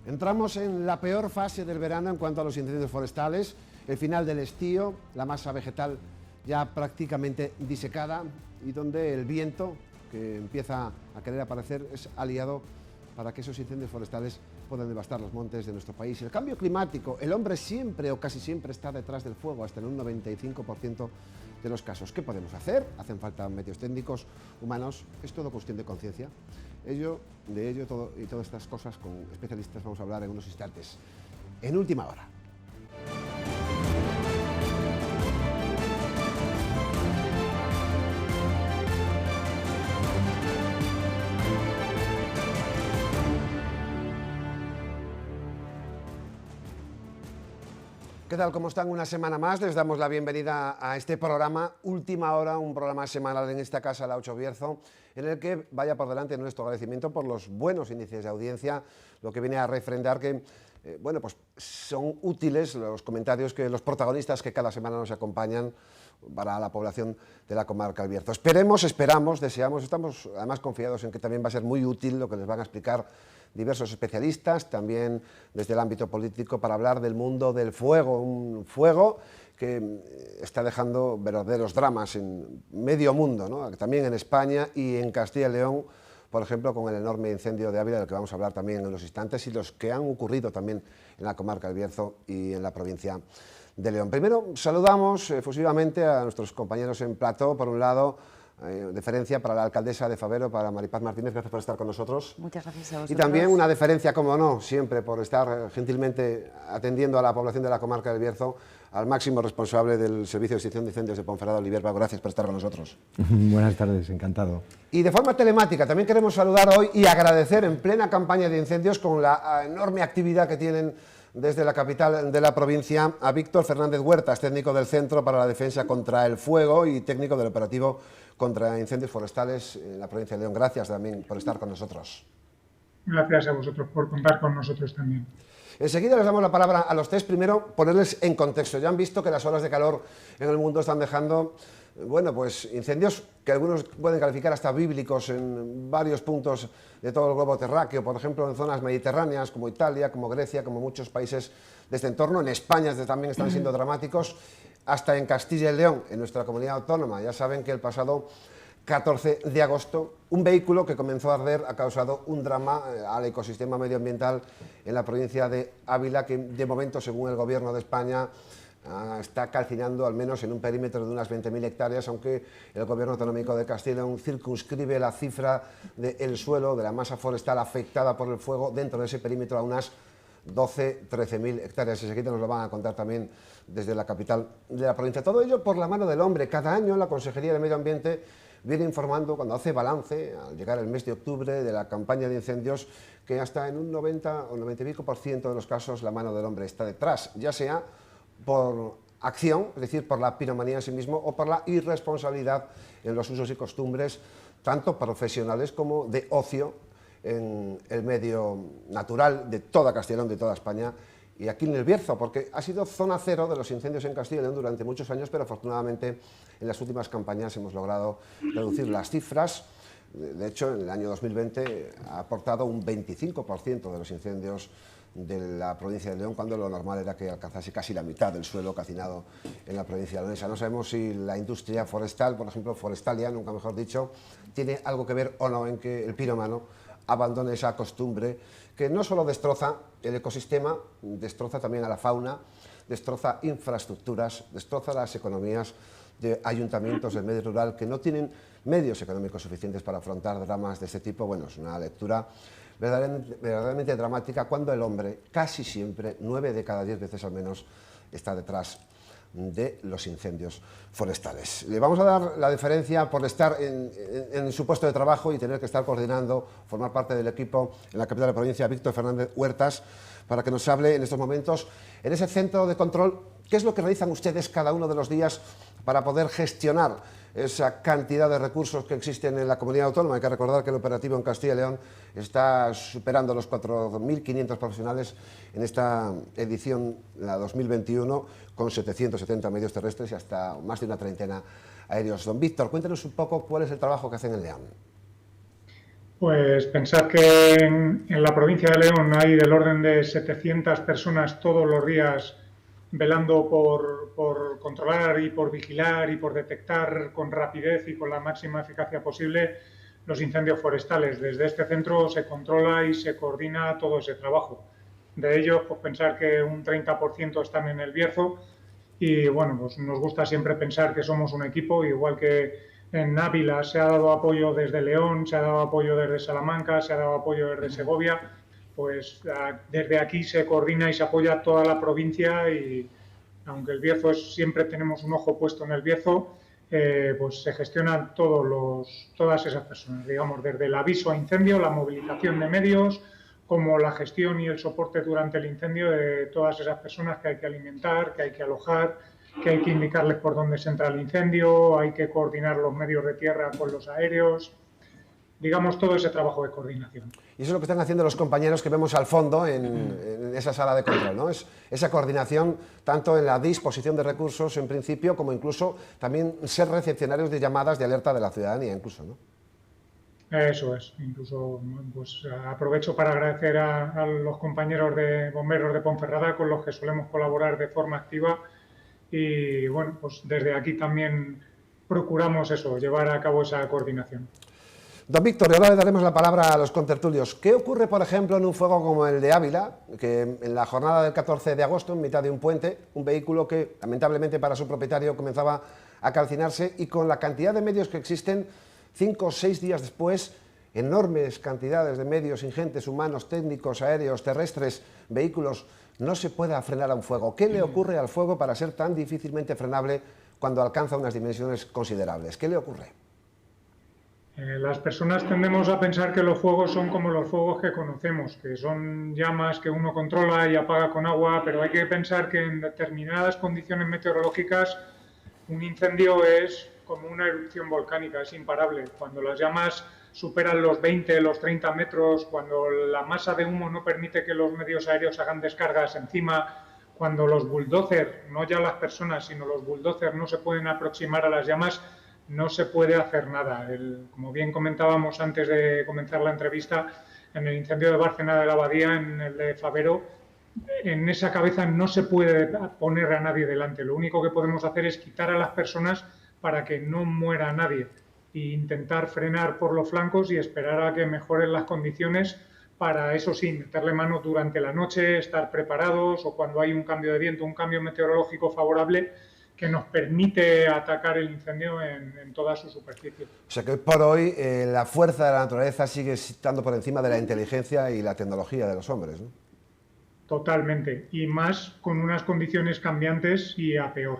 Entramos en la peor fase del verano en cuanto a los incendios forestales, el final del estío, la masa vegetal ya prácticamente disecada y donde el viento que empieza a querer aparecer es aliado para que esos incendios forestales puedan devastar los montes de nuestro país. El cambio climático, el hombre siempre o casi siempre está detrás del fuego, hasta en un 95% de los casos. ¿Qué podemos hacer? Hacen falta medios técnicos, humanos, es todo cuestión de conciencia. De ello y todas estas cosas con especialistas vamos a hablar en unos instantes. En Última Hora. ¿Qué tal? ¿Cómo están? Una semana más. Les damos la bienvenida a este programa, Última Hora, un programa semanal en esta casa, La Ocho Bierzo, en el que vaya por delante nuestro agradecimiento por los buenos índices de audiencia, lo que viene a refrendar que pues son útiles los comentarios que los protagonistas que cada semana nos acompañan para la población de la comarca del Bierzo. Esperamos, deseamos, estamos además confiados en que también va a ser muy útil lo que les van a explicar diversos especialistas, también desde el ámbito político, para hablar del mundo del fuego, un fuego que está dejando verdaderos dramas en medio mundo, ¿no? También en España y en Castilla y León, por ejemplo, con el enorme incendio de Ávila, del que vamos a hablar también en unos instantes, y los que han ocurrido también en la comarca del Bierzo y en la provincia de León. Primero, saludamos efusivamente a nuestros compañeros en plató. Por un lado, deferencia para la alcaldesa de Fabero, para Maripaz Martínez, gracias por estar con nosotros. Muchas gracias a vosotros. Y también una deferencia, como no, siempre por estar gentilmente atendiendo a la población de la comarca del Bierzo, al máximo responsable del Servicio de Extinción de Incendios de Ponferrada, Olivier Vago. Gracias por estar con nosotros. Buenas tardes, encantado. Y de forma telemática también queremos saludar hoy y agradecer en plena campaña de incendios, con la enorme actividad que tienen desde la capital de la provincia, a Víctor Fernández Huertas, técnico del Centro para la Defensa contra el Fuego y técnico del operativo contra incendios forestales en la provincia de León. Gracias también por estar con nosotros. Gracias a vosotros por contar con nosotros también. Enseguida les damos la palabra a los tres. Primero, ponerles en contexto. Ya han visto que las olas de calor en el mundo están dejando, pues incendios que algunos pueden calificar hasta bíblicos en varios puntos de todo el globo terráqueo, por ejemplo en zonas mediterráneas como Italia, como Grecia, como muchos países de este entorno. En España también están siendo dramáticos, hasta en Castilla y León, en nuestra comunidad autónoma. Ya saben que el pasado 14 de agosto, un vehículo que comenzó a arder ha causado un drama al ecosistema medioambiental en la provincia de Ávila, que de momento, según el Gobierno de España, está calcinando al menos en un perímetro de unas 20.000 hectáreas, aunque el Gobierno autonómico de Castilla y León circunscribe la cifra del suelo, de la masa forestal afectada por el fuego dentro de ese perímetro a unas 12-13.000 hectáreas. Enseguida nos lo van a contar también desde la capital de la provincia. Todo ello por la mano del hombre. Cada año la Consejería de Medio Ambiente viene informando, cuando hace balance, al llegar el mes de octubre, de la campaña de incendios, que hasta en un 90 o 90 y pico % de los casos la mano del hombre está detrás, ya sea por acción, es decir, por la piromanía en sí mismo, o por la irresponsabilidad en los usos y costumbres, tanto profesionales como de ocio, en el medio natural de toda Castilla y León, de toda España, y aquí en el Bierzo, porque ha sido zona cero de los incendios en Castilla y León durante muchos años, pero afortunadamente en las últimas campañas hemos logrado reducir las cifras. De hecho, en el año 2020 ha aportado un 25% de los incendios de la provincia de León, cuando lo normal era que alcanzase casi la mitad del suelo calcinado en la provincia leonesa. No sabemos si la industria forestal, por ejemplo, Forestalia, nunca mejor dicho, tiene algo que ver o no en que el pirómano abandone esa costumbre que no solo destroza el ecosistema, destroza también a la fauna, destroza infraestructuras, destroza las economías de ayuntamientos del medio rural que no tienen medios económicos suficientes para afrontar dramas de este tipo. Bueno, es una lectura verdaderamente dramática, cuando el hombre casi siempre, 9 de cada 10 veces al menos, está detrás de los incendios forestales. Le vamos a dar la deferencia por estar en su puesto de trabajo y tener que estar coordinando, formar parte del equipo en la capital de la provincia, a Víctor Fernández Huertas, para que nos hable en estos momentos, en ese centro de control, qué es lo que realizan ustedes cada uno de los días para poder gestionar esa cantidad de recursos que existen en la comunidad autónoma. Hay que recordar que el operativo en Castilla y León está superando los 4.500 profesionales en esta edición, la 2021, con 770 medios terrestres y hasta más de una treintena aéreos. Don Víctor, cuéntenos un poco cuál es el trabajo que hacen en León. Pues pensar que en la provincia de León hay del orden de 700 personas todos los días velando por controlar y por vigilar y por detectar con rapidez y con la máxima eficacia posible los incendios forestales. Desde este centro se controla y se coordina todo ese trabajo. De ellos, pues pensar que un 30% están en el Bierzo y bueno, pues nos gusta siempre pensar que somos un equipo, igual que en Ávila se ha dado apoyo desde León, se ha dado apoyo desde Salamanca, se ha dado apoyo desde Segovia, pues desde aquí se coordina y se apoya toda la provincia y aunque el Bierzo siempre tenemos un ojo puesto en el Bierzo, pues se gestionan todas esas personas, digamos, desde el aviso a incendio, la movilización de medios, como la gestión y el soporte durante el incendio de todas esas personas que hay que alimentar, que hay que alojar, que hay que indicarles por dónde se entra el incendio, hay que coordinar los medios de tierra con los aéreos, digamos, todo ese trabajo de coordinación. Y eso es lo que están haciendo los compañeros que vemos al fondo en esa sala de control, ¿no? Es esa coordinación tanto en la disposición de recursos en principio como incluso también ser recepcionarios de llamadas de alerta de la ciudadanía incluso, ¿no? Eso es, incluso pues aprovecho para agradecer a los compañeros de bomberos de Ponferrada con los que solemos colaborar de forma activa y bueno, pues desde aquí también procuramos eso, llevar a cabo esa coordinación. Don Víctor, ahora le daremos la palabra a los contertulios. ¿Qué ocurre, por ejemplo, en un fuego como el de Ávila, que en la jornada del 14 de agosto, en mitad de un puente, un vehículo que lamentablemente para su propietario comenzaba a calcinarse y con la cantidad de medios que existen, 5 o 6 días después, enormes cantidades de medios ingentes, humanos, técnicos, aéreos, terrestres, vehículos, no se puede frenar a un fuego? ¿Qué le ocurre al fuego para ser tan difícilmente frenable cuando alcanza unas dimensiones considerables? ¿Qué le ocurre? Las personas tendemos a pensar que los fuegos son como los fuegos que conocemos, que son llamas que uno controla y apaga con agua, pero hay que pensar que en determinadas condiciones meteorológicas un incendio es como una erupción volcánica, es imparable. Cuando las llamas superan los 20, los 30 metros, cuando la masa de humo no permite que los medios aéreos hagan descargas encima, cuando los bulldozers, no ya las personas, sino los bulldozers no se pueden aproximar a las llamas, no se puede hacer nada. Como bien comentábamos antes de comenzar la entrevista, en el incendio de Bárcena de la Abadía, en el de Favero, en esa cabeza no se puede poner a nadie delante. Lo único que podemos hacer es quitar a las personas para que no muera nadie e intentar frenar por los flancos y esperar a que mejoren las condiciones para, eso sí, meterle mano durante la noche, estar preparados o cuando hay un cambio de viento, un cambio meteorológico favorable que nos permite atacar el incendio en toda su superficie. O sea que hoy por hoy la fuerza de la naturaleza sigue estando por encima de la inteligencia y la tecnología de los hombres, ¿no? Totalmente, y más con unas condiciones cambiantes y a peor.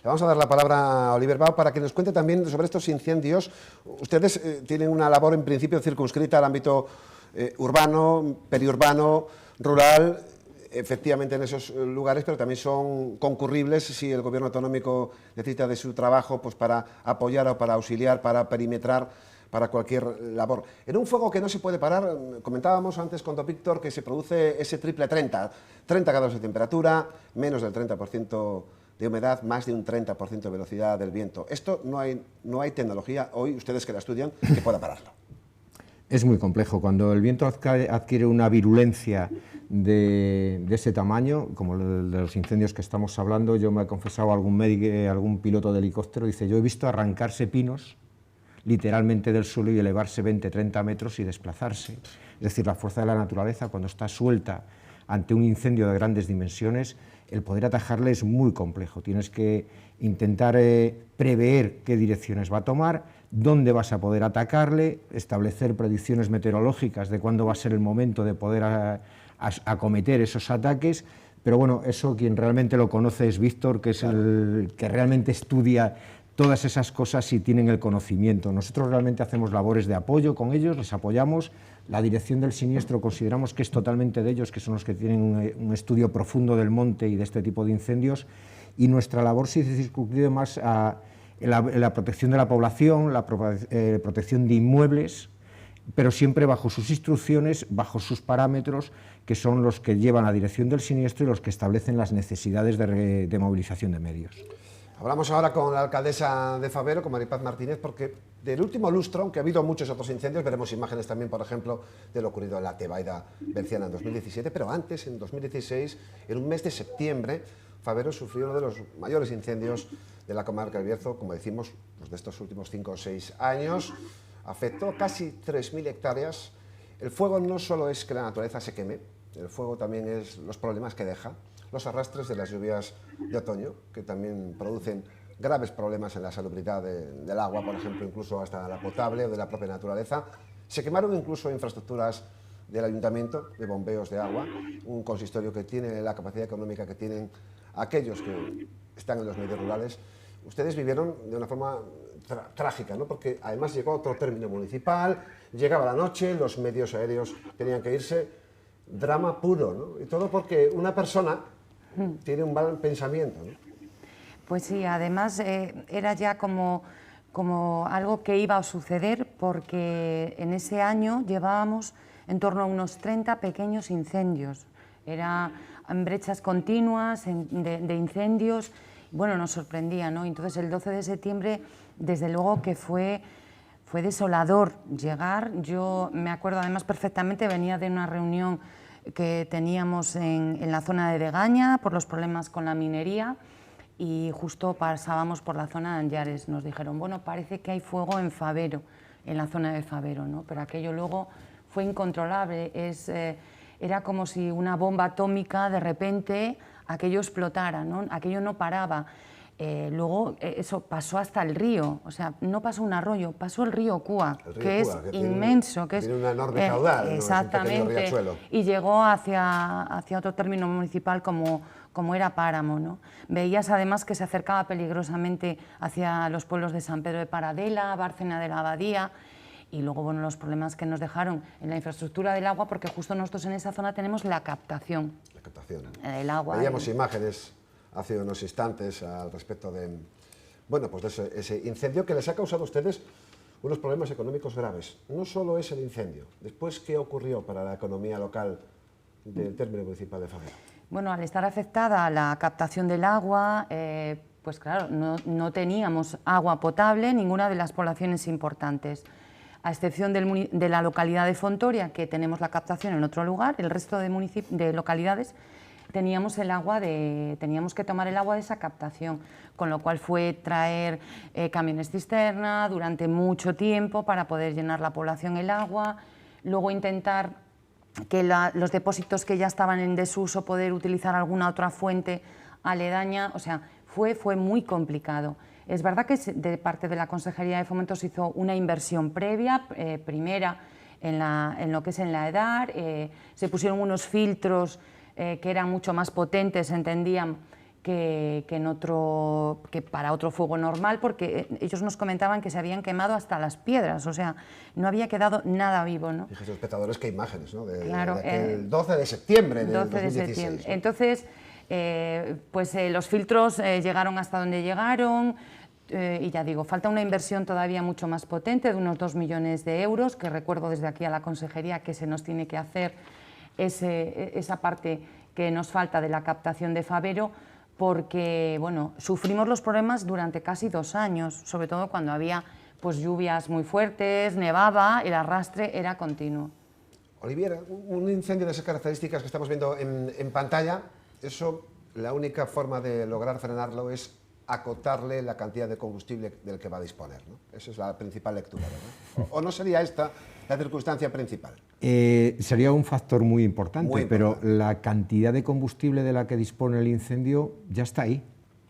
Le vamos a dar la palabra a Oliver Bau para que nos cuente también sobre estos incendios. Ustedes tienen una labor en principio circunscrita al ámbito urbano, periurbano, rural, efectivamente en esos lugares, pero también son concurribles si el gobierno autonómico necesita de su trabajo pues para apoyar o para auxiliar, para perimetrar, para cualquier labor. En un fuego que no se puede parar, comentábamos antes con don Víctor que se produce ese triple 30 grados de temperatura, menos del 30% de humedad, más de un 30% de velocidad del viento. Esto no hay tecnología hoy, ustedes que la estudian, que pueda pararlo. Es muy complejo. Cuando el viento adquiere una virulencia de ese tamaño, como el de los incendios que estamos hablando, yo me he confesado a algún piloto de helicóptero, dice, yo he visto arrancarse pinos literalmente del suelo y elevarse 20-30 metros y desplazarse. Es decir, la fuerza de la naturaleza, cuando está suelta ante un incendio de grandes dimensiones, el poder atajarle es muy complejo. Tienes que intentar prever qué direcciones va a tomar, dónde vas a poder atacarle, establecer predicciones meteorológicas de cuándo va a ser el momento de poder acometer esos ataques, pero bueno, eso quien realmente lo conoce es Víctor, que es el que realmente estudia todas esas cosas y tienen el conocimiento. Nosotros realmente hacemos labores de apoyo con ellos, les apoyamos. La dirección del siniestro consideramos que es totalmente de ellos, que son los que tienen un estudio profundo del monte y de este tipo de incendios, y nuestra labor se circunscribe más a la protección de la población, la protección de inmuebles, pero siempre bajo sus instrucciones, bajo sus parámetros, que son los que llevan la dirección del siniestro y los que establecen las necesidades de movilización de medios. Hablamos ahora con la alcaldesa de Fabero, con Maripaz Martínez, porque del último lustro, aunque ha habido muchos otros incendios, veremos imágenes también, por ejemplo, de lo ocurrido en la Tebaida berciana en 2017, pero antes, en 2016, en un mes de septiembre, Fabero sufrió uno de los mayores incendios de la comarca del Bierzo, como decimos, pues de estos últimos 5 o 6 años. Afectó casi 3.000 hectáreas. El fuego no solo es que la naturaleza se queme, el fuego también es los problemas que deja, los arrastres de las lluvias de otoño, que también producen graves problemas en la salubridad del agua, por ejemplo, incluso hasta la potable o de la propia naturaleza. Se quemaron incluso infraestructuras del ayuntamiento de bombeos de agua, un consistorio que tiene la capacidad económica que tienen aquellos que están en los medios rurales. Ustedes vivieron de una forma trágica, ¿no? Porque además llegó otro término municipal, llegaba la noche, los medios aéreos tenían que irse, drama puro, ¿no? Y todo porque una persona tiene un mal pensamiento, ¿no? Pues sí, además era ya como algo que iba a suceder, porque en ese año llevábamos en torno a unos 30 pequeños incendios. Eran brechas continuas de incendios. Bueno, nos sorprendía, ¿no? Entonces el 12 de septiembre, desde luego que fue desolador llegar. Yo me acuerdo además perfectamente, venía de una reunión que teníamos en la zona de Degaña por los problemas con la minería, y justo pasábamos por la zona de Anllares. Nos dijeron, bueno, parece que hay fuego en Fabero, en la zona de Fabero, ¿no? Pero aquello luego fue incontrolable. Era como si una bomba atómica de repente aquello explotara, ¿no? Aquello no paraba. Luego eso pasó hasta el río, o sea, no pasó un arroyo, pasó el río Cúa, que es inmenso, que tiene una enorme caudal, exactamente, ¿no? Es un pequeño riachuelo. Y llegó hacia otro término municipal como era Páramo, ¿no? Veías además que se acercaba peligrosamente hacia los pueblos de San Pedro de Paradela, Bárcena de la Abadía, y luego, bueno, los problemas que nos dejaron en la infraestructura del agua, porque justo nosotros en esa zona tenemos la captación. La captación. Del agua. Veíamos imágenes hace unos instantes al respecto de, bueno, pues de ese incendio que les ha causado a ustedes unos problemas económicos graves. No solo es el incendio. Después, ¿qué ocurrió para la economía local del término municipal de Fabero? Bueno, al estar afectada la captación del agua, pues claro, no teníamos agua potable en ninguna de las poblaciones importantes. A excepción de la localidad de Fontoria, que tenemos la captación en otro lugar, el resto de localidades teníamos que tomar el agua de esa captación, con lo cual fue traer camiones cisterna durante mucho tiempo para poder llenar la población el agua, luego intentar que los depósitos que ya estaban en desuso poder utilizar alguna otra fuente aledaña, o sea, fue muy complicado. Es verdad que de parte de la Consejería de Fomento se hizo una inversión previa, primera en lo que es en la EDAR, se pusieron unos filtros que eran mucho más potentes, entendían, que para otro fuego normal, porque ellos nos comentaban que se habían quemado hasta las piedras, o sea, no había quedado nada vivo, ¿no? Fíjense, espectadores, qué imágenes, ¿no? Claro, el 12 de septiembre del 2016. ¿no? Entonces, los filtros llegaron hasta donde llegaron, y ya digo, falta una inversión todavía mucho más potente de unos 2 millones de euros, que recuerdo desde aquí a la Consejería que se nos tiene que hacer esa parte que nos falta de la captación de Fabero, porque bueno, sufrimos los problemas durante casi 2 años, sobre todo cuando había pues, lluvias muy fuertes, nevaba, el arrastre era continuo. Oliviera, un incendio de esas características que estamos viendo en pantalla, eso, la única forma de lograr frenarlo es acotarle la cantidad de combustible del que va a disponer, ¿no? Esa es la principal lectura, ¿verdad? ¿O no sería esta la circunstancia principal? Sería un factor muy importante, pero la cantidad de combustible de la que dispone el incendio ya está ahí.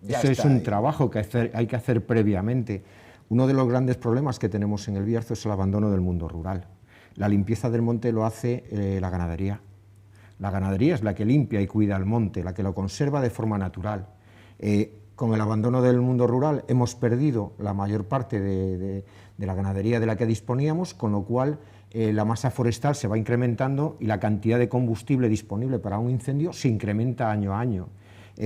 Eso es un trabajo que hay que hacer previamente. Uno de los grandes problemas que tenemos en el Bierzo es el abandono del mundo rural. La limpieza del monte lo hace la ganadería. La ganadería es la que limpia y cuida el monte, la que lo conserva de forma natural. Con el abandono del mundo rural hemos perdido la mayor parte de la ganadería de la que disponíamos, con lo cual la masa forestal se va incrementando y la cantidad de combustible disponible para un incendio se incrementa año a año.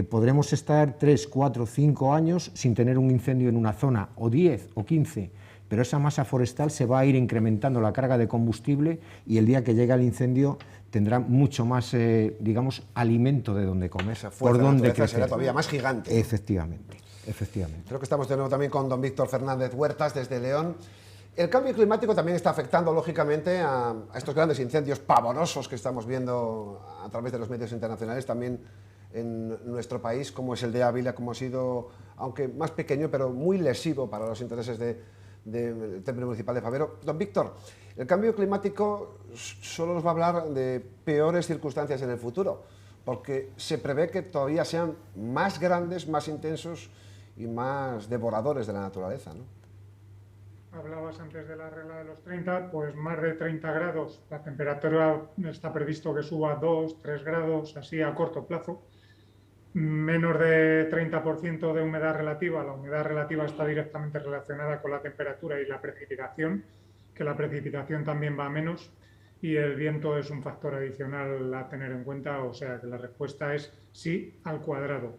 Podremos estar 3, 4, 5 años sin tener un incendio en una zona, o 10 o 15, pero esa masa forestal se va a ir incrementando la carga de combustible y el día que llegue el incendio tendrá mucho más, digamos, alimento de donde comer, por donde crecer. Será todavía más gigante. Efectivamente. Efectivamente. Creo que estamos de nuevo también con don Víctor Fernández Huertas desde León. El cambio climático también está afectando, lógicamente, a estos grandes incendios pavorosos que estamos viendo a través de los medios internacionales, también en nuestro país, como es el de Ávila, como ha sido, aunque más pequeño, pero muy lesivo para los intereses del término municipal de Fabero. Don Víctor, el cambio climático solo nos va a hablar de peores circunstancias en el futuro, porque se prevé que todavía sean más grandes, más intensos y más devoradores de la naturaleza, ¿no? Hablabas antes de la regla de los 30, pues más de 30 grados. La temperatura está previsto que suba 2, 3 grados, así a corto plazo. Menos de 30% de humedad relativa. La humedad relativa está directamente relacionada con la temperatura y la precipitación, que la precipitación también va a menos. Y el viento es un factor adicional a tener en cuenta, o sea que la respuesta es sí al cuadrado.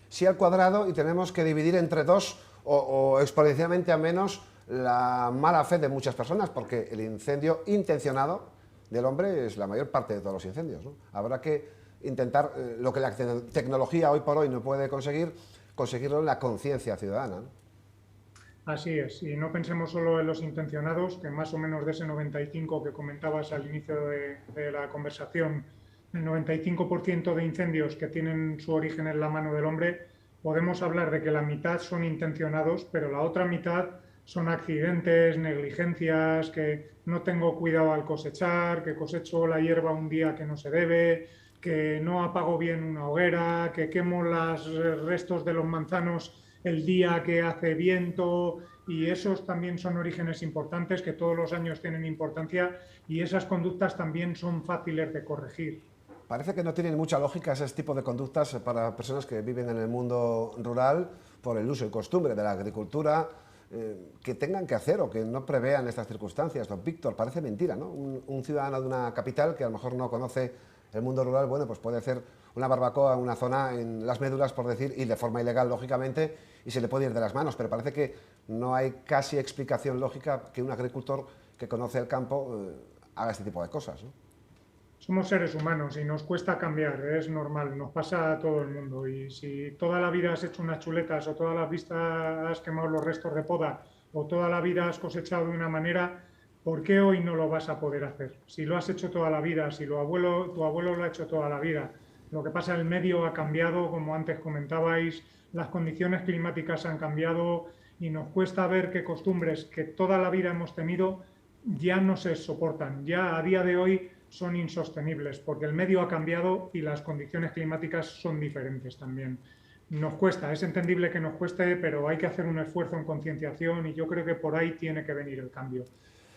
Sí al cuadrado, y tenemos que dividir entre dos o exponencialmente a menos la mala fe de muchas personas, porque el incendio intencionado del hombre es la mayor parte de todos los incendios, ¿no? Habrá que intentar lo que la tecnología hoy por hoy no puede conseguirlo en la conciencia ciudadana, ¿no? Así es, y no pensemos solo en los intencionados, que más o menos de ese 95 que comentabas al inicio de la conversación, el 95% de incendios que tienen su origen en la mano del hombre, podemos hablar de que la mitad son intencionados, pero la otra mitad son accidentes, negligencias, que no tengo cuidado al cosechar, que cosecho la hierba un día que no se debe, que no apago bien una hoguera, que quemo los restos de los manzanos el día que hace viento, y esos también son orígenes importantes que todos los años tienen importancia, y esas conductas también son fáciles de corregir. Parece que no tienen mucha lógica ese tipo de conductas para personas que viven en el mundo rural por el uso y costumbre de la agricultura, que tengan que hacer o que no prevean estas circunstancias. Don Víctor, parece mentira, ¿no? Un ciudadano de una capital que a lo mejor no conoce el mundo rural, bueno, pues puede hacer una barbacoa en una zona en Las Médulas, por decir, y de forma ilegal, lógicamente, y se le puede ir de las manos, pero parece que no hay casi explicación lógica que un agricultor que conoce el campo haga este tipo de cosas, ¿no? Somos seres humanos y nos cuesta cambiar, es normal, nos pasa a todo el mundo. Y si toda la vida has hecho unas chuletas o toda la vida has quemado los restos de poda o toda la vida has cosechado de una manera, ¿por qué hoy no lo vas a poder hacer? Si lo has hecho toda la vida, si tu abuelo lo ha hecho toda la vida. Lo que pasa, el medio ha cambiado, como antes comentabais, las condiciones climáticas han cambiado y nos cuesta ver que costumbres que toda la vida hemos tenido ya no se soportan, ya a día de hoy son insostenibles, porque el medio ha cambiado y las condiciones climáticas son diferentes también. Nos cuesta, es entendible que nos cueste, pero hay que hacer un esfuerzo en concienciación y yo creo que por ahí tiene que venir el cambio.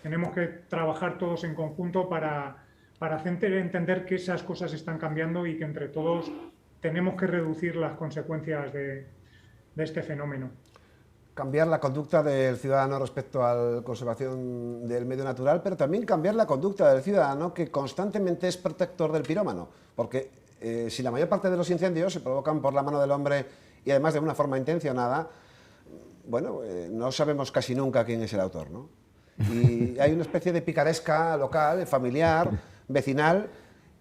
Tenemos que trabajar todos en conjunto para entender que esas cosas están cambiando y que entre todos tenemos que reducir las consecuencias de este fenómeno. Cambiar la conducta del ciudadano respecto a la conservación del medio natural, pero también cambiar la conducta del ciudadano que constantemente es protector del pirómano, porque si la mayor parte de los incendios se provocan por la mano del hombre y además de una forma intencionada, bueno, no sabemos casi nunca quién es el autor, ¿no? Y hay una especie de picaresca local, familiar, vecinal,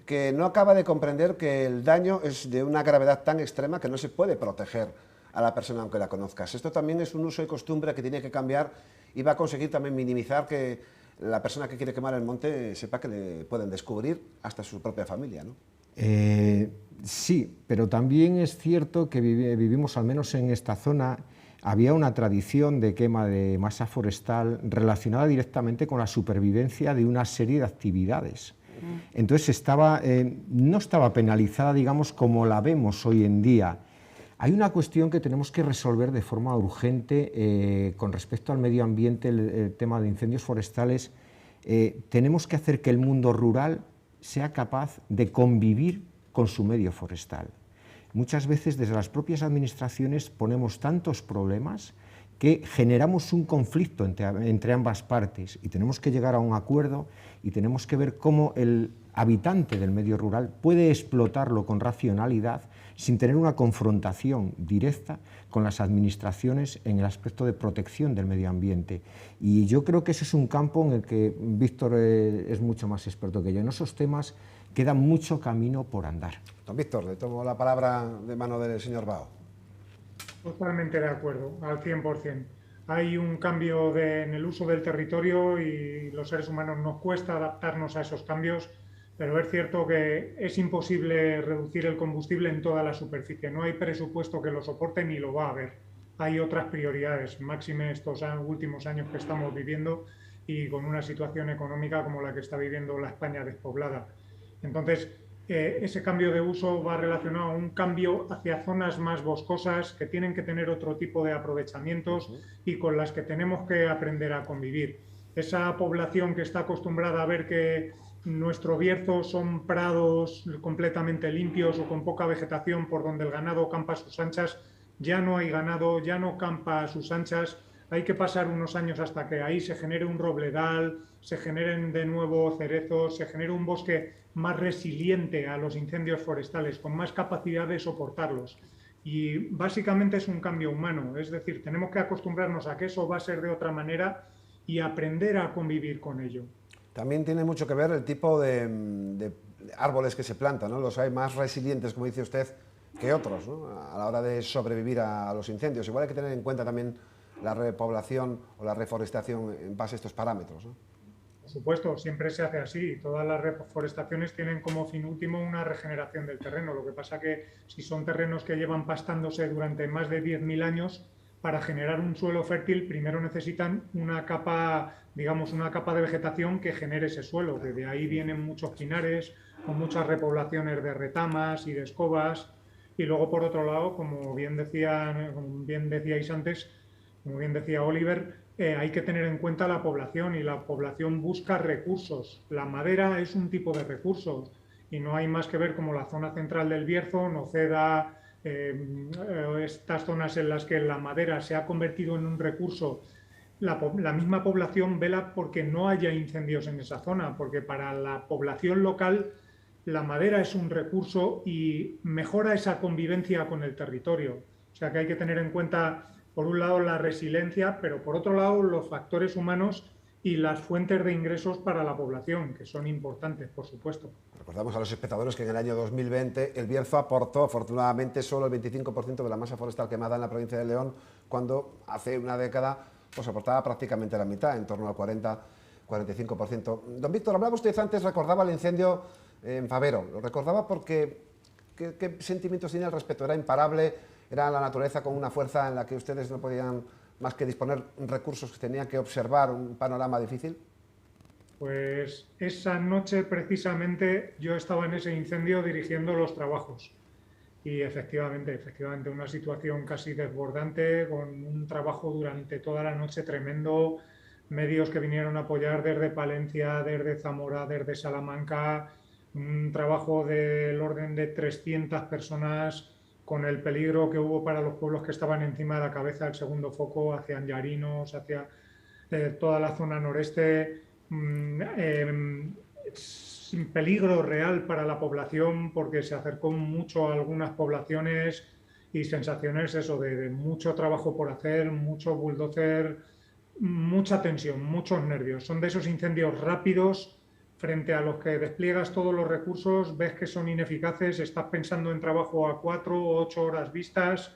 que no acaba de comprender que el daño es de una gravedad tan extrema que no se puede proteger a la persona aunque la conozcas. Esto también es un uso y costumbre que tiene que cambiar y va a conseguir también minimizar que la persona que quiere quemar el monte sepa que le pueden descubrir hasta su propia familia, ¿no? Sí, pero también es cierto que vivimos, al menos en esta zona, había una tradición de quema de masa forestal relacionada directamente con la supervivencia de una serie de actividades. Entonces no estaba penalizada, digamos, como la vemos hoy en día. Hay una cuestión que tenemos que resolver de forma urgente con respecto al medio ambiente, el tema de incendios forestales. Tenemos que hacer que el mundo rural sea capaz de convivir con su medio forestal. Muchas veces desde las propias administraciones ponemos tantos problemas que generamos un conflicto entre ambas partes y tenemos que llegar a un acuerdo y tenemos que ver cómo el habitante del medio rural puede explotarlo con racionalidad sin tener una confrontación directa con las administraciones en el aspecto de protección del medio ambiente. Y yo creo que ese es un campo en el que Víctor es mucho más experto que yo. En esos temas queda mucho camino por andar. Don Víctor, le tomo la palabra de mano del señor Bao. Totalmente de acuerdo, al 100%. Hay un cambio en el uso del territorio y los seres humanos nos cuesta adaptarnos a esos cambios, pero es cierto que es imposible reducir el combustible en toda la superficie. No hay presupuesto que lo soporte ni lo va a haber. Hay otras prioridades, máxime estos últimos años que estamos viviendo y con una situación económica como la que está viviendo la España despoblada. Entonces, ese cambio de uso va relacionado a un cambio hacia zonas más boscosas que tienen que tener otro tipo de aprovechamientos y con las que tenemos que aprender a convivir. Esa población que está acostumbrada a ver que nuestro Bierzo son prados completamente limpios o con poca vegetación por donde el ganado campa a sus anchas, ya no hay ganado, ya no campa a sus anchas. Hay que pasar unos años hasta que ahí se genere un robledal, se generen de nuevo cerezos, se genere un bosque más resiliente a los incendios forestales, con más capacidad de soportarlos. Y básicamente es un cambio humano, es decir, tenemos que acostumbrarnos a que eso va a ser de otra manera y aprender a convivir con ello. También tiene mucho que ver el tipo de árboles que se plantan, ¿no? Los hay más resilientes, como dice usted, que otros, ¿no? A la hora de sobrevivir a los incendios. Igual hay que tener en cuenta también la repoblación o la reforestación en base a estos parámetros, ¿no? Por supuesto, siempre se hace así. Todas las reforestaciones tienen como fin último una regeneración del terreno. Lo que pasa que si son terrenos que llevan pastándose durante más de 10.000 años, para generar un suelo fértil primero necesitan una capa, digamos, una capa de vegetación que genere ese suelo. Que de ahí vienen muchos pinares, con muchas repoblaciones de retamas y de escobas. Y luego, por otro lado, como bien decíais antes, como bien decía Oliver, hay que tener en cuenta la población y la población busca recursos. La madera es un tipo de recursos y no hay más que ver como la zona central del Bierzo, Noceda, estas zonas en las que la madera se ha convertido en un recurso. La misma población vela porque no haya incendios en esa zona, porque para la población local la madera es un recurso y mejora esa convivencia con el territorio. O sea que hay que tener en cuenta, por un lado, la resiliencia, pero por otro lado, los factores humanos y las fuentes de ingresos para la población, que son importantes, por supuesto. Recordamos a los espectadores que en el año 2020 el Bierzo aportó afortunadamente solo el 25% de la masa forestal quemada en la provincia de León, cuando hace una década pues aportaba prácticamente la mitad, en torno al 40-45%. Don Víctor, hablaba usted antes, recordaba el incendio en Favero. Lo recordaba porque ¿qué sentimientos tenía al respecto? ¿Era imparable? ¿Era la naturaleza con una fuerza en la que ustedes no podían más que disponer recursos, que tenían que observar un panorama difícil? Pues esa noche precisamente yo estaba en ese incendio dirigiendo los trabajos y efectivamente una situación casi desbordante, con un trabajo durante toda la noche tremendo, medios que vinieron a apoyar desde Palencia, desde Zamora, desde Salamanca, un trabajo del orden de 300 personas, con el peligro que hubo para los pueblos que estaban encima de la cabeza del segundo foco, hacia Anllarinos, hacia toda la zona noreste, sin peligro real para la población porque se acercó mucho a algunas poblaciones y sensaciones eso de mucho trabajo por hacer, mucho bulldozer, mucha tensión, muchos nervios. Son de esos incendios rápidos frente a los que despliegas todos los recursos, ves que son ineficaces, estás pensando en trabajo a 4 o 8 horas vistas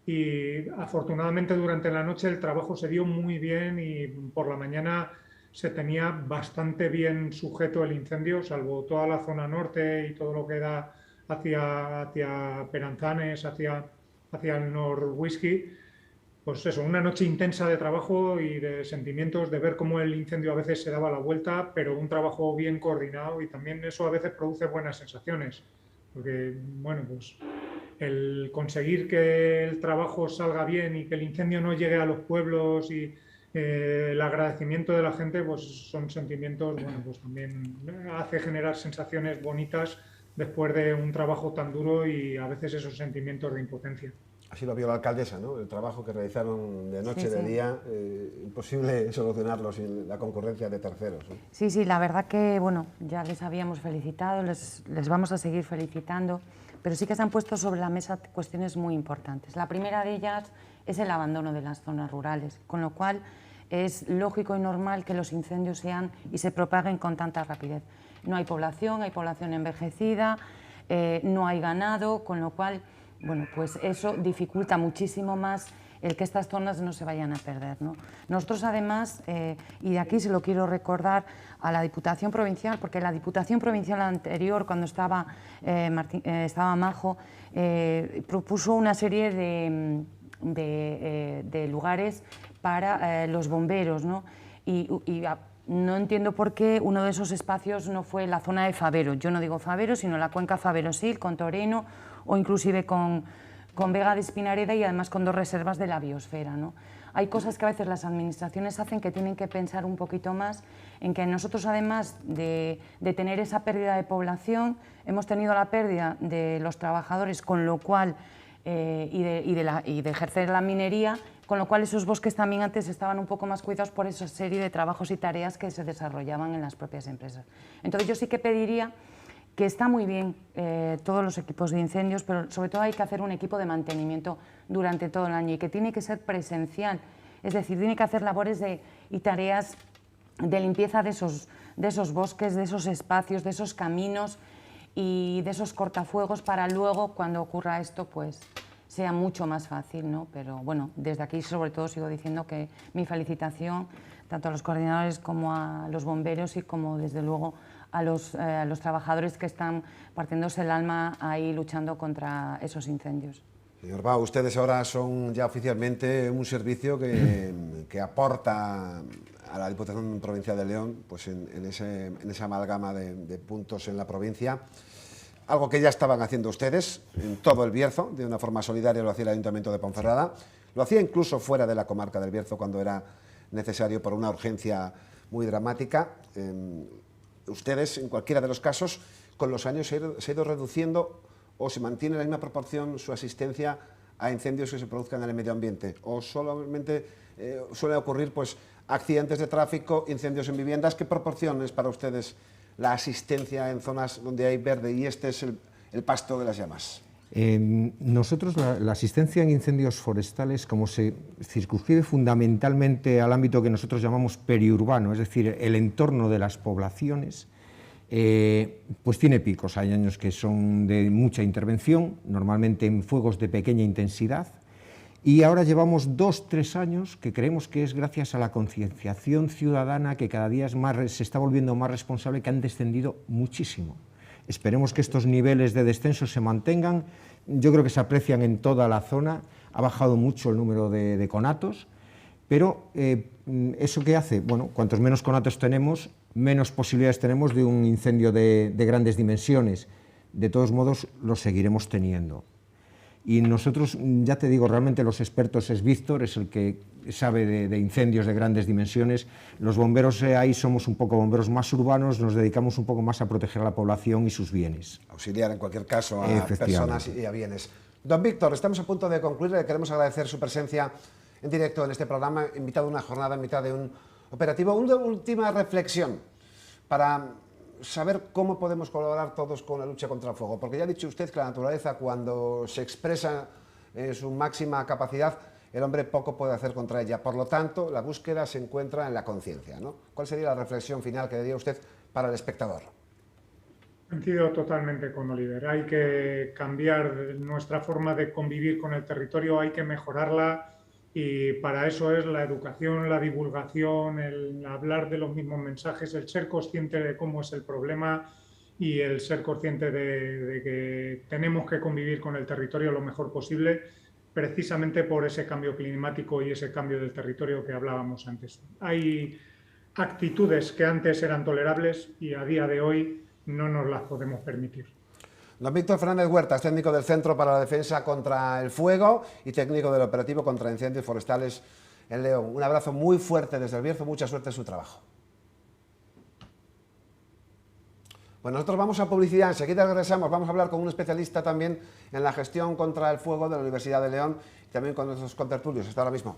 y afortunadamente durante la noche el trabajo se dio muy bien y por la mañana se tenía bastante bien sujeto el incendio, salvo toda la zona norte y todo lo que da hacia Peranzanes, hacia el Nor-Whisky. Pues eso, una noche intensa de trabajo y de sentimientos, de ver cómo el incendio a veces se daba la vuelta, pero un trabajo bien coordinado y también eso a veces produce buenas sensaciones. Porque, bueno, pues el conseguir que el trabajo salga bien y que el incendio no llegue a los pueblos y el agradecimiento de la gente, pues son sentimientos, bueno, pues también hace generar sensaciones bonitas después de un trabajo tan duro y a veces esos sentimientos de impotencia. Así lo vio la alcaldesa, ¿no? El trabajo que realizaron de noche, de día, imposible solucionarlo sin la concurrencia de terceros, ¿no? Sí, sí, la verdad que, bueno, ya les habíamos felicitado, les vamos a seguir felicitando, pero sí que se han puesto sobre la mesa cuestiones muy importantes. La primera de ellas es el abandono de las zonas rurales, con lo cual es lógico y normal que los incendios sean y se propaguen con tanta rapidez. No hay población envejecida, no hay ganado, con lo cual bueno, pues eso dificulta muchísimo más el que estas zonas no se vayan a perder, ¿no? Nosotros además, y de aquí se lo quiero recordar a la Diputación Provincial, porque la Diputación Provincial anterior, cuando estaba Majo, propuso una serie de lugares para los bomberos, ¿no? Y no entiendo por qué uno de esos espacios no fue la zona de Favero. Yo no digo Favero, sino la cuenca Favero-Sil, con Toreno o inclusive con Vega de Espinareda y además con 2 reservas de la biosfera, ¿no? Hay cosas que a veces las administraciones hacen que tienen que pensar un poquito más en que nosotros, además de tener esa pérdida de población, hemos tenido la pérdida de los trabajadores, con lo cual, y de ejercer la minería, con lo cual esos bosques también antes estaban un poco más cuidados por esa serie de trabajos y tareas que se desarrollaban en las propias empresas. Entonces yo sí que pediría que está muy bien todos los equipos de incendios, pero sobre todo hay que hacer un equipo de mantenimiento durante todo el año y que tiene que ser presencial, es decir, tiene que hacer labores y tareas de limpieza de esos bosques, de esos espacios, de esos caminos y de esos cortafuegos para luego, cuando ocurra esto, pues sea mucho más fácil, ¿no? Pero bueno, desde aquí sobre todo sigo diciendo que mi felicitación tanto a los coordinadores como a los bomberos y como desde luego a los trabajadores que están partiéndose el alma ahí luchando contra esos incendios. Señor Bau, ustedes ahora son ya oficialmente un servicio que aporta a la Diputación Provincial de León, pues en esa amalgama de puntos en la provincia. Algo que ya estaban haciendo ustedes en todo el Bierzo, de una forma solidaria lo hacía el Ayuntamiento de Ponferrada, lo hacía incluso fuera de la comarca del Bierzo cuando era necesario por una urgencia muy dramática. Ustedes, en cualquiera de los casos, con los años se ha ido reduciendo o se mantiene en la misma proporción su asistencia a incendios que se produzcan en el medio ambiente, o solamente suele ocurrir pues accidentes de tráfico, incendios en viviendas. ¿Qué proporción es para ustedes la asistencia en zonas donde hay verde y este es el pasto de las llamas? Nosotros la asistencia en incendios forestales, como se circunscribe fundamentalmente al ámbito que nosotros llamamos periurbano, es decir, el entorno de las poblaciones, pues tiene picos. Hay años que son de mucha intervención, normalmente en fuegos de pequeña intensidad, y ahora llevamos 2-3 años que creemos que es gracias a la concienciación ciudadana que cada día se está volviendo más responsable, que han descendido muchísimo. Esperemos que estos niveles de descenso se mantengan. Yo creo que se aprecian en toda la zona. Ha bajado mucho el número de conatos, pero ¿eso qué hace? Bueno, cuantos menos conatos tenemos, menos posibilidades tenemos de un incendio de grandes dimensiones. De todos modos, lo seguiremos teniendo. Y nosotros, ya te digo, realmente los expertos es Víctor, es el que sabe de incendios de grandes dimensiones. Los bomberos ahí somos un poco bomberos más urbanos, nos dedicamos un poco más a proteger a la población y sus bienes. Auxiliar en cualquier caso a personas y a bienes. Don Víctor, estamos a punto de concluir, le queremos agradecer su presencia en directo en este programa, invitado a una jornada en mitad de un operativo. Una última reflexión para saber cómo podemos colaborar todos con la lucha contra el fuego, porque ya ha dicho usted que la naturaleza, cuando se expresa en su máxima capacidad, el hombre poco puede hacer contra ella. Por lo tanto, la búsqueda se encuentra en la conciencia, ¿no? ¿Cuál sería la reflexión final que daría usted para el espectador? Coincido totalmente con Oliver. Hay que cambiar nuestra forma de convivir con el territorio, hay que mejorarla, y para eso es la educación, la divulgación, el hablar de los mismos mensajes, el ser consciente de cómo es el problema y el ser consciente de que tenemos que convivir con el territorio lo mejor posible, precisamente por ese cambio climático y ese cambio del territorio que hablábamos antes. Hay actitudes que antes eran tolerables y a día de hoy no nos las podemos permitir. Don Víctor Fernández Huertas, técnico del Centro para la Defensa contra el Fuego y técnico del Operativo contra Incendios Forestales en León. Un abrazo muy fuerte desde el Bierzo, mucha suerte en su trabajo. Pues nosotros vamos a publicidad, enseguida regresamos, vamos a hablar con un especialista también en la gestión contra el fuego de la Universidad de León y también con nuestros contertulios. Hasta ahora mismo.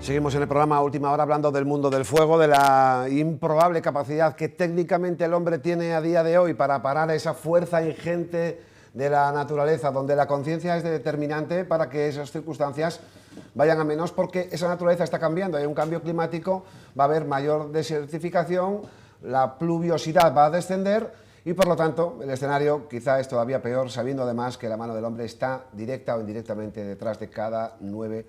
Seguimos en el programa Última Hora hablando del mundo del fuego, de la improbable capacidad que técnicamente el hombre tiene a día de hoy para parar esa fuerza ingente de la naturaleza, donde la conciencia es determinante para que esas circunstancias vayan a menos porque esa naturaleza está cambiando, hay un cambio climático, va a haber mayor desertificación, la pluviosidad va a descender y por lo tanto el escenario quizá es todavía peor, sabiendo además que la mano del hombre está directa o indirectamente detrás de cada 9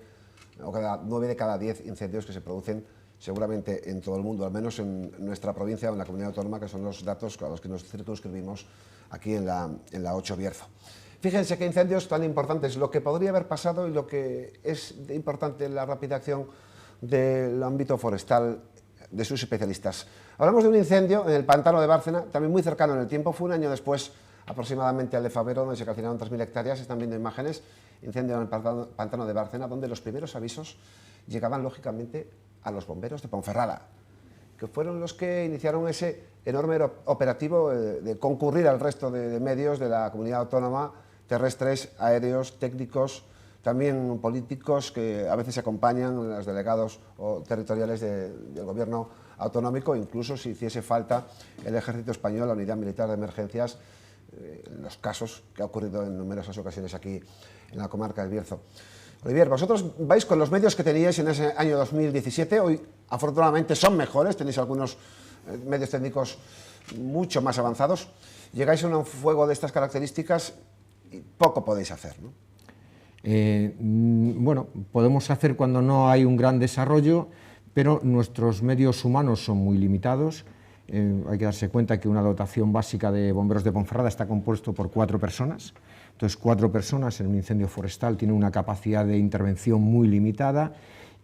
de cada 10 incendios que se producen seguramente en todo el mundo, al menos en nuestra provincia o en la comunidad autónoma, que son los datos a los que nos circunscribimos aquí en la 8 Bierzo. Fíjense qué incendios tan importantes, lo que podría haber pasado y lo que es importante en la rápida acción del ámbito forestal de sus especialistas. Hablamos de un incendio en el pantano de Bárcena, también muy cercano en el tiempo, fue un año después aproximadamente al de Favero, donde se calcinaron 3.000 hectáreas, están viendo imágenes, incendio en el pantano de Bárcena, donde los primeros avisos llegaban lógicamente a los bomberos de Ponferrada, que fueron los que iniciaron ese enorme operativo de concurrir al resto de medios de la comunidad autónoma, terrestres, aéreos, técnicos, también políticos que a veces acompañan los delegados o territoriales del gobierno autonómico, incluso si hiciese falta el ejército español, la unidad militar de emergencias, en los casos que ha ocurrido en numerosas ocasiones aquí en la comarca del Bierzo. Olivier, vosotros vais con los medios que teníais en ese año 2017, hoy afortunadamente son mejores, tenéis algunos medios técnicos mucho más avanzados, llegáis a un fuego de estas características y poco podéis hacer, ¿no? Bueno, podemos hacer cuando no hay un gran desarrollo, pero nuestros medios humanos son muy limitados. Hay que darse cuenta que una dotación básica de bomberos de Ponferrada está compuesto por 4 personas. Entonces, 4 personas en un incendio forestal tienen una capacidad de intervención muy limitada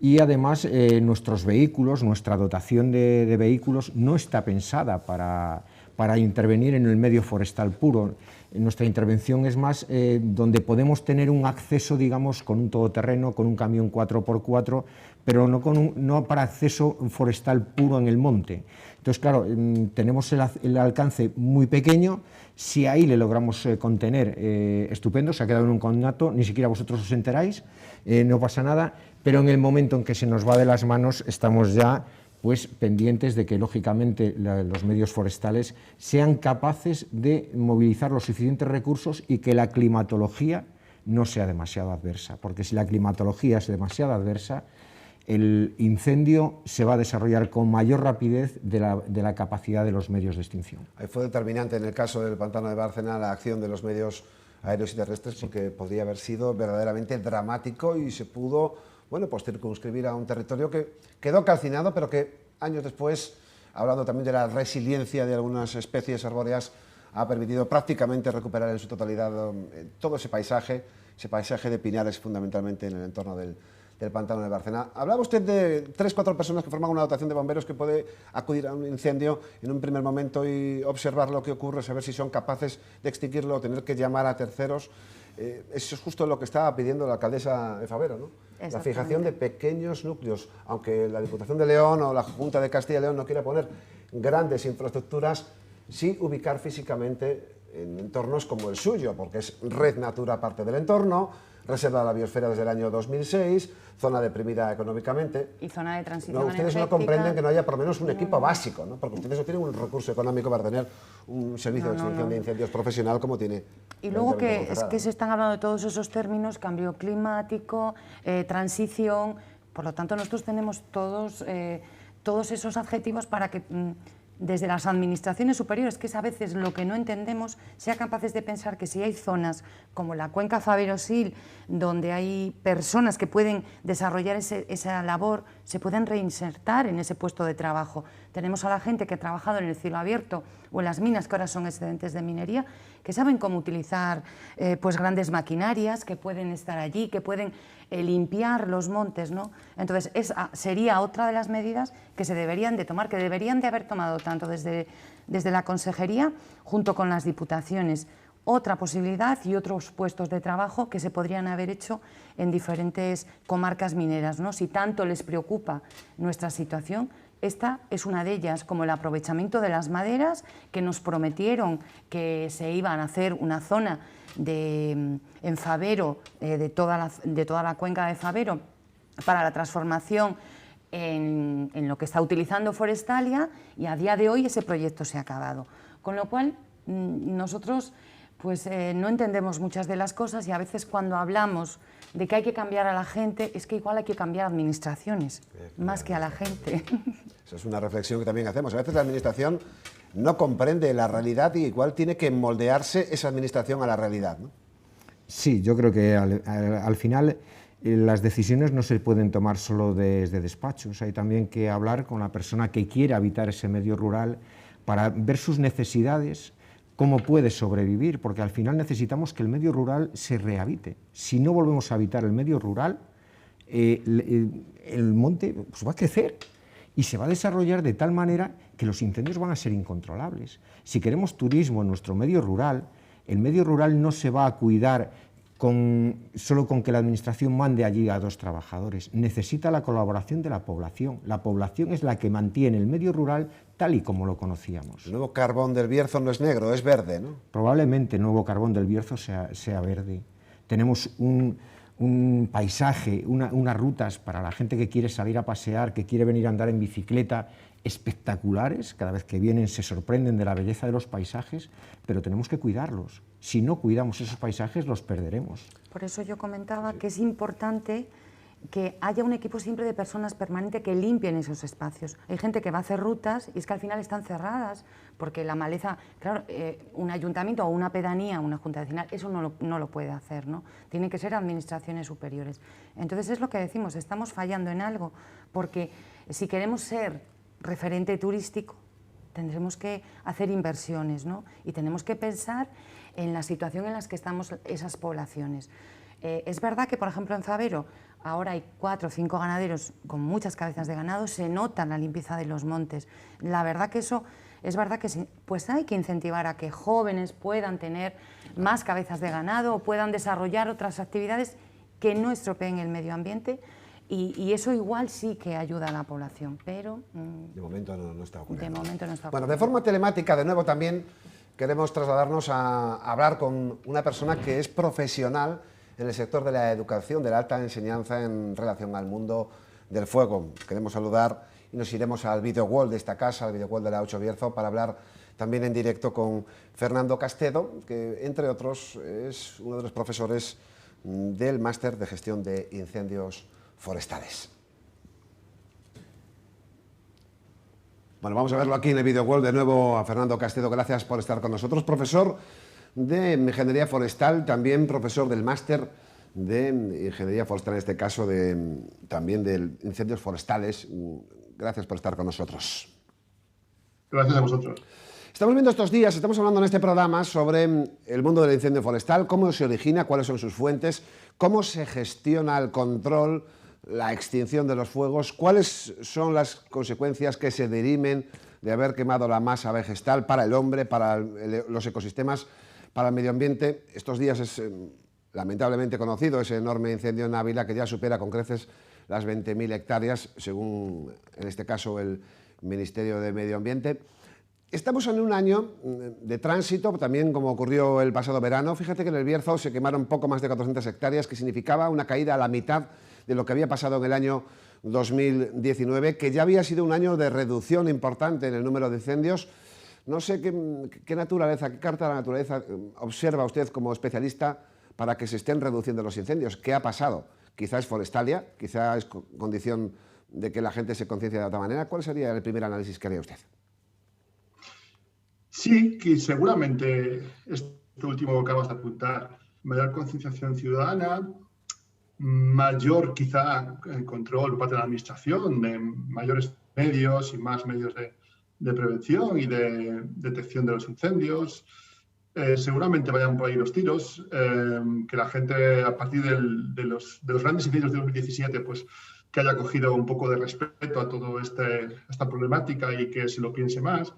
y además nuestros vehículos, nuestra dotación de vehículos no está pensada para intervenir en el medio forestal puro. Nuestra intervención es más donde podemos tener un acceso, digamos, con un todoterreno, con un camión 4x4, pero no para acceso forestal puro en el monte. Entonces, claro, tenemos el alcance muy pequeño. Si ahí le logramos contener, estupendo, se ha quedado en un conato, ni siquiera vosotros os enteráis, no pasa nada, pero en el momento en que se nos va de las manos estamos ya pues pendientes de que lógicamente los medios forestales sean capaces de movilizar los suficientes recursos y que la climatología no sea demasiado adversa, porque si la climatología es demasiado adversa, el incendio se va a desarrollar con mayor rapidez de la capacidad de los medios de extinción. Ahí fue determinante en el caso del pantano de Bárcena la acción de los medios aéreos y terrestres, porque podría haber sido verdaderamente dramático y se pudo, bueno, pues circunscribir a un territorio que quedó calcinado, pero que años después, hablando también de la resiliencia de algunas especies arbóreas, ha permitido prácticamente recuperar en su totalidad todo ese paisaje de pinares fundamentalmente en el entorno del pantano de Bárcena. Hablaba usted de 3-4 personas que forman una dotación de bomberos que puede acudir a un incendio en un primer momento y observar lo que ocurre, saber si son capaces de extinguirlo o tener que llamar a terceros. Eso es justo lo que estaba pidiendo la alcaldesa de Favero, ¿no? La fijación de pequeños núcleos, aunque la Diputación de León o la Junta de Castilla y León no quiera poner grandes infraestructuras, sí ubicar físicamente en entornos como el suyo, porque es red natura parte del entorno, reserva de la biosfera desde el año 2006, zona deprimida económicamente. Y zona de transición no, ustedes energética. no comprenden que no haya por lo menos un equipo básico, ¿no? Porque ustedes no tienen un recurso económico para tener un servicio de extinción de incendios profesional como tiene. Y luego que es que se están hablando de todos esos términos, cambio climático, transición, por lo tanto nosotros tenemos todos esos adjetivos para que desde las administraciones superiores, que es a veces lo que no entendemos, sea capaces de pensar que si hay zonas como la cuenca Favero-Sil, donde hay personas que pueden desarrollar esa labor, se pueden reinsertar en ese puesto de trabajo. Tenemos a la gente que ha trabajado en el cielo abierto o en las minas, que ahora son excedentes de minería, que saben cómo utilizar pues grandes maquinarias, que pueden estar allí, que pueden limpiar los montes, ¿no? Entonces, esa sería otra de las medidas que se deberían de tomar, que deberían de haber tomado tanto desde la Consejería junto con las diputaciones. Otra posibilidad y otros puestos de trabajo que se podrían haber hecho en diferentes comarcas mineras, ¿no? Si tanto les preocupa nuestra situación, esta es una de ellas, como el aprovechamiento de las maderas, que nos prometieron que se iban a hacer una zona en Favero, de toda la cuenca de Favero, para la transformación en lo que está utilizando Forestalia, y a día de hoy ese proyecto se ha acabado. Con lo cual, nosotros Pues no entendemos muchas de las cosas y a veces cuando hablamos de que hay que cambiar a la gente, es que igual hay que cambiar administraciones, más que a la gente. Esa es una reflexión que también hacemos. A veces la administración no comprende la realidad y igual tiene que moldearse esa administración a la realidad, ¿no? Sí, yo creo que al final las decisiones no se pueden tomar solo desde despachos, hay también que hablar con la persona que quiere habitar ese medio rural para ver sus necesidades, cómo puede sobrevivir, porque al final necesitamos que el medio rural se rehabite. Si no volvemos a habitar el medio rural, el monte pues va a crecer y se va a desarrollar de tal manera que los incendios van a ser incontrolables. Si queremos turismo en nuestro medio rural, el medio rural no se va a cuidar solo con que la administración mande allí a 2 trabajadores. Necesita la colaboración de la población. La población es la que mantiene el medio rural tal y como lo conocíamos. El nuevo carbón del Bierzo no es negro, es verde, ¿no? Probablemente el nuevo carbón del Bierzo sea verde. Tenemos un paisaje, unas rutas para la gente que quiere salir a pasear, que quiere venir a andar en bicicleta, espectaculares. Cada vez que vienen se sorprenden de la belleza de los paisajes, pero tenemos que cuidarlos. Si no cuidamos esos paisajes, los perderemos. Por eso yo comentaba que es importante que haya un equipo siempre de personas permanente que limpien esos espacios. Hay gente que va a hacer rutas y es que al final están cerradas porque la maleza, claro, un ayuntamiento o una pedanía, una junta vecinal, eso no lo puede hacer, ¿no? Tienen que ser administraciones superiores. Entonces es lo que decimos, estamos fallando en algo, porque si queremos ser referente turístico, tendremos que hacer inversiones, ¿no? Y tenemos que pensar en la situación en la que estamos esas poblaciones. Es verdad que, por ejemplo, en Fabero ahora hay 4 o 5 ganaderos con muchas cabezas de ganado, se nota la limpieza de los montes. La verdad que eso es verdad que pues hay que incentivar a que jóvenes puedan tener más cabezas de ganado o puedan desarrollar otras actividades que no estropeen el medio ambiente. Y eso igual sí que ayuda a la población, pero... de momento no está ocurriendo. De momento no está ocurriendo. Bueno, de forma telemática, de nuevo también queremos trasladarnos a hablar con una persona que es profesional en el sector de la educación, de la alta enseñanza en relación al mundo del fuego. Queremos saludar y nos iremos al video wall de esta casa, al video wall de la 8 Bierzo, para hablar también en directo con Fernando Castedo, que entre otros es uno de los profesores del máster de gestión de incendios forestales. Bueno, vamos a verlo aquí en el video wall de nuevo a Fernando Castedo. Gracias por estar con nosotros, profesor de Ingeniería Forestal, también profesor del máster de Ingeniería Forestal, en este caso también de incendios forestales. Gracias por estar con nosotros. Gracias a vosotros. Estamos viendo estos días, estamos hablando en este programa sobre el mundo del incendio forestal, cómo se origina, cuáles son sus fuentes, cómo se gestiona el control, la extinción de los fuegos, cuáles son las consecuencias que se derimen de haber quemado la masa vegetal para el hombre, para los ecosistemas, para el medio ambiente. Estos días es lamentablemente conocido ese enorme incendio en Ávila que ya supera con creces las 20.000 hectáreas, según en este caso el Ministerio de Medio Ambiente. Estamos en un año de tránsito, también como ocurrió el pasado verano. Fíjate que en el Bierzo se quemaron poco más de 400 hectáreas, que significaba una caída a la mitad de lo que había pasado en el año 2019, que ya había sido un año de reducción importante en el número de incendios. No sé qué naturaleza, qué carta de la naturaleza observa usted como especialista para que se estén reduciendo los incendios. ¿Qué ha pasado? Quizá es forestalia, quizá es condición de que la gente se conciencie de otra manera. ¿Cuál sería el primer análisis que haría usted? Sí, que seguramente este último que acabas de apuntar, mayor concienciación ciudadana, mayor quizá control por parte de la administración, de mayores medios y más medios de prevención y de detección de los incendios. Seguramente vayan por ahí los tiros, que la gente a partir de los grandes incendios de 2017 pues que haya cogido un poco de respeto a toda esta problemática y que se lo piense más.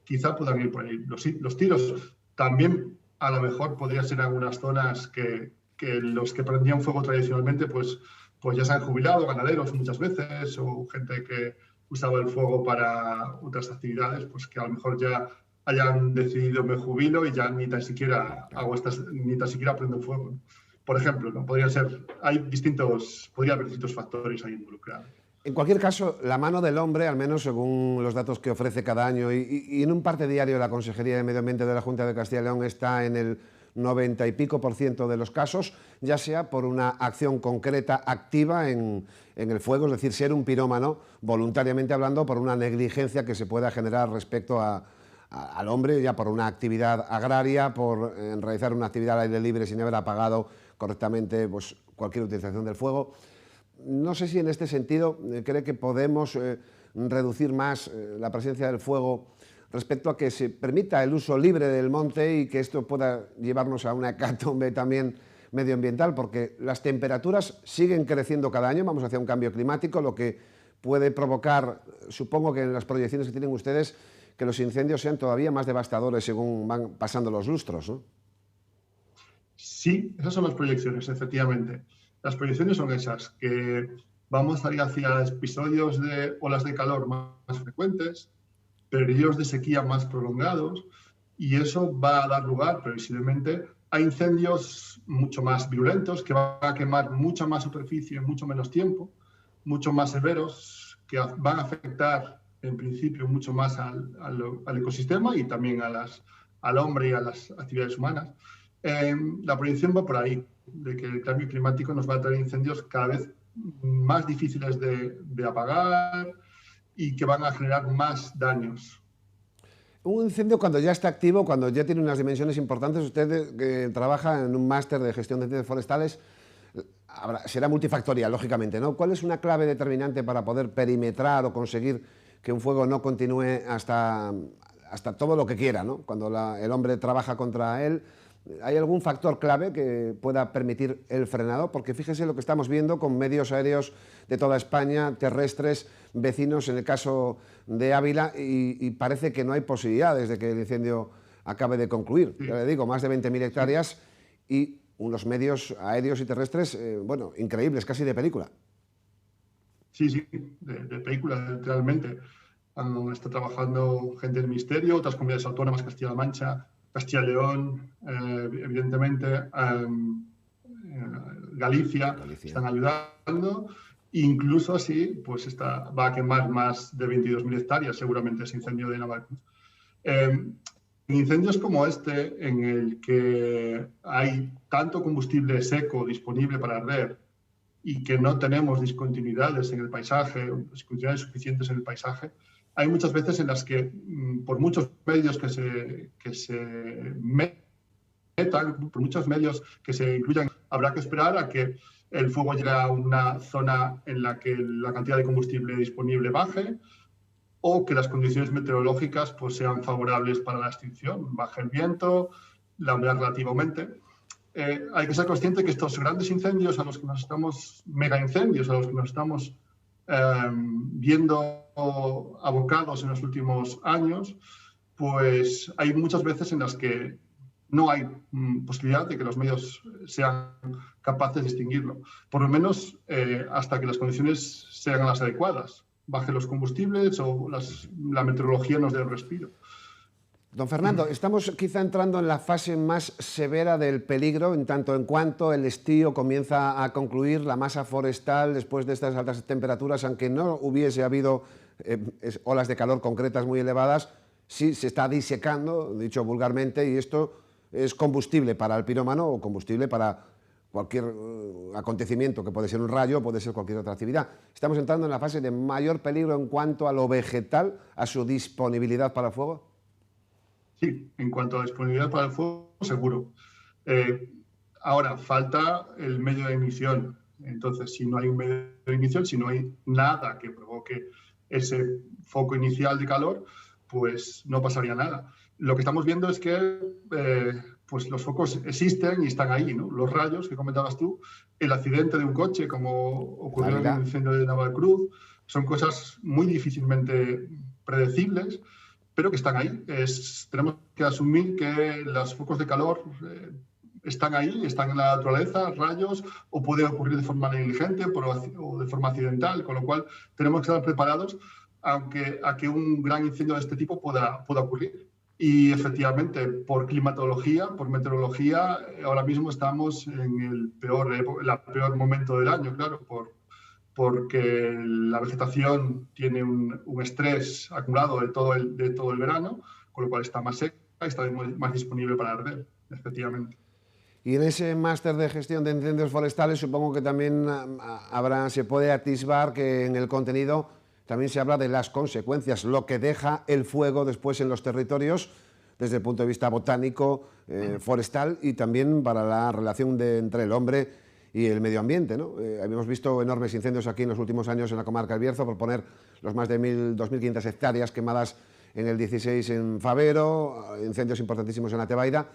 Quizá puedan ir por ahí los tiros. También a lo mejor podría ser en algunas zonas que los que prendían fuego tradicionalmente pues ya se han jubilado, ganaderos muchas veces, o gente que usaba el fuego para otras actividades, pues que a lo mejor ya hayan decidido me jubilo y ya ni tan siquiera prendo fuego. Por ejemplo, ¿no? Podría haber distintos factores ahí involucrados. En cualquier caso, la mano del hombre, al menos según los datos que ofrece cada año y en un parte diario de la Consejería de Medio Ambiente de la Junta de Castilla y León, está en el 90 y pico % de los casos, ya sea por una acción concreta activa en el fuego, es decir, ser un pirómano, voluntariamente hablando, por una negligencia que se pueda generar respecto al hombre, ya por una actividad agraria, por realizar una actividad al aire libre sin haber apagado correctamente pues, cualquier utilización del fuego. No sé si en este sentido cree que podemos reducir más la presencia del fuego respecto a que se permita el uso libre del monte y que esto pueda llevarnos a una hecatombe también medioambiental, porque las temperaturas siguen creciendo cada año, vamos hacia un cambio climático, lo que puede provocar, supongo que en las proyecciones que tienen ustedes, que los incendios sean todavía más devastadores según van pasando los lustros, ¿no? Sí, esas son las proyecciones, efectivamente. Las proyecciones son esas, que vamos a ir hacia episodios de olas de calor más frecuentes, periodos de sequía más prolongados, y eso va a dar lugar, previsiblemente, a incendios mucho más virulentos, que van a quemar mucha más superficie en mucho menos tiempo, mucho más severos, que van a afectar, en principio, mucho más al ecosistema y también al hombre y a las actividades humanas. La proyección va por ahí, de que el cambio climático nos va a traer incendios cada vez más difíciles de apagar y que van a generar más daños. Un incendio cuando ya está activo, cuando ya tiene unas dimensiones importantes, usted que trabaja en un máster de gestión de incendios forestales, será multifactorial, lógicamente, ¿no? ¿Cuál es una clave determinante para poder perimetrar o conseguir que un fuego no continúe hasta todo lo que quiera, ¿no? Cuando el hombre trabaja contra él, ¿hay algún factor clave que pueda permitir el frenado? Porque fíjese lo que estamos viendo con medios aéreos de toda España, terrestres, vecinos, en el caso de Ávila, y parece que no hay posibilidades de que el incendio acabe de concluir. Ya le digo, más de 20.000 hectáreas y unos medios aéreos y terrestres, bueno, increíbles, casi de película. Sí, de película, literalmente. Está trabajando gente del Ministerio, otras comunidades autónomas, Castilla-La Mancha, Castilla y León, evidentemente, Galicia, están ayudando. Incluso así, pues va a quemar más de 22.000 hectáreas, seguramente, ese incendio de Navalcruz. Incendios como este, en el que hay tanto combustible seco disponible para arder y que no tenemos discontinuidades en el paisaje, discontinuidades suficientes en el paisaje, hay muchas veces en las que, por muchos medios que se metan, por muchos medios que se incluyan, habrá que esperar a que el fuego llegue a una zona en la que la cantidad de combustible disponible baje o que las condiciones meteorológicas pues, sean favorables para la extinción. Baje el viento, la humedad relativamente. Hay que ser consciente que estos grandes incendios a los que nos estamos, mega incendios a los que nos estamos viendo abocados en los últimos años, pues hay muchas veces en las que no hay posibilidad de que los medios sean capaces de extinguirlo, por lo menos hasta que las condiciones sean las adecuadas, baje los combustibles o la meteorología nos dé el respiro. Don Fernando, estamos quizá entrando en la fase más severa del peligro, en tanto en cuanto el estío comienza a concluir, la masa forestal después de estas altas temperaturas, aunque no hubiese habido olas de calor concretas muy elevadas, sí se está disecando, dicho vulgarmente, y esto es combustible para el pirómano o combustible para cualquier acontecimiento, que puede ser un rayo, puede ser cualquier otra actividad. Estamos entrando en la fase de mayor peligro en cuanto a lo vegetal, a su disponibilidad para el fuego. Sí, en cuanto a disponibilidad para el fuego, seguro. Ahora, falta el medio de ignición. Entonces, si no hay un medio de ignición, si no hay nada que provoque ese foco inicial de calor, pues no pasaría nada. Lo que estamos viendo es que pues los focos existen y están ahí, ¿no? Los rayos que comentabas tú, el accidente de un coche, como ocurrió en el incendio de Navalcruz, son cosas muy difícilmente predecibles, pero que están ahí. Tenemos que asumir que los focos de calor están ahí, están en la naturaleza, rayos, o puede ocurrir de forma negligente o de forma accidental, con lo cual tenemos que estar preparados a que un gran incendio de este tipo pueda ocurrir. Y efectivamente, por climatología, por meteorología, ahora mismo estamos en el peor momento del año, claro, porque la vegetación tiene un estrés acumulado de todo el verano, con lo cual está más seca y está más disponible para arder, efectivamente. Y en ese máster de gestión de incendios forestales supongo que también se puede atisbar que en el contenido también se habla de las consecuencias, lo que deja el fuego después en los territorios desde el punto de vista botánico, forestal y también para la relación entre el hombre y el medio ambiente, ¿no? Habíamos visto enormes incendios aquí en los últimos años en la comarca del Bierzo, por poner los más de 2.500 hectáreas quemadas en el 16 en Favero, incendios importantísimos en la Tebaida.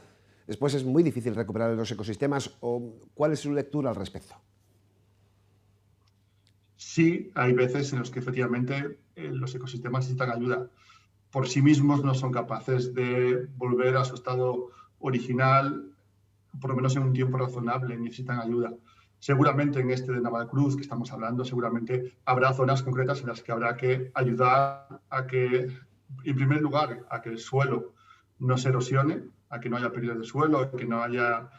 Después es muy difícil recuperar los ecosistemas. ¿Cuál es su lectura al respecto? Sí, hay veces en los que efectivamente los ecosistemas necesitan ayuda. Por sí mismos no son capaces de volver a su estado original, por lo menos en un tiempo razonable, necesitan ayuda. Seguramente en este de Navalcruz que estamos hablando, seguramente habrá zonas concretas en las que habrá que ayudar a que, en primer lugar, a que el suelo no se erosione, a que no haya pérdidas de suelo, a que no haya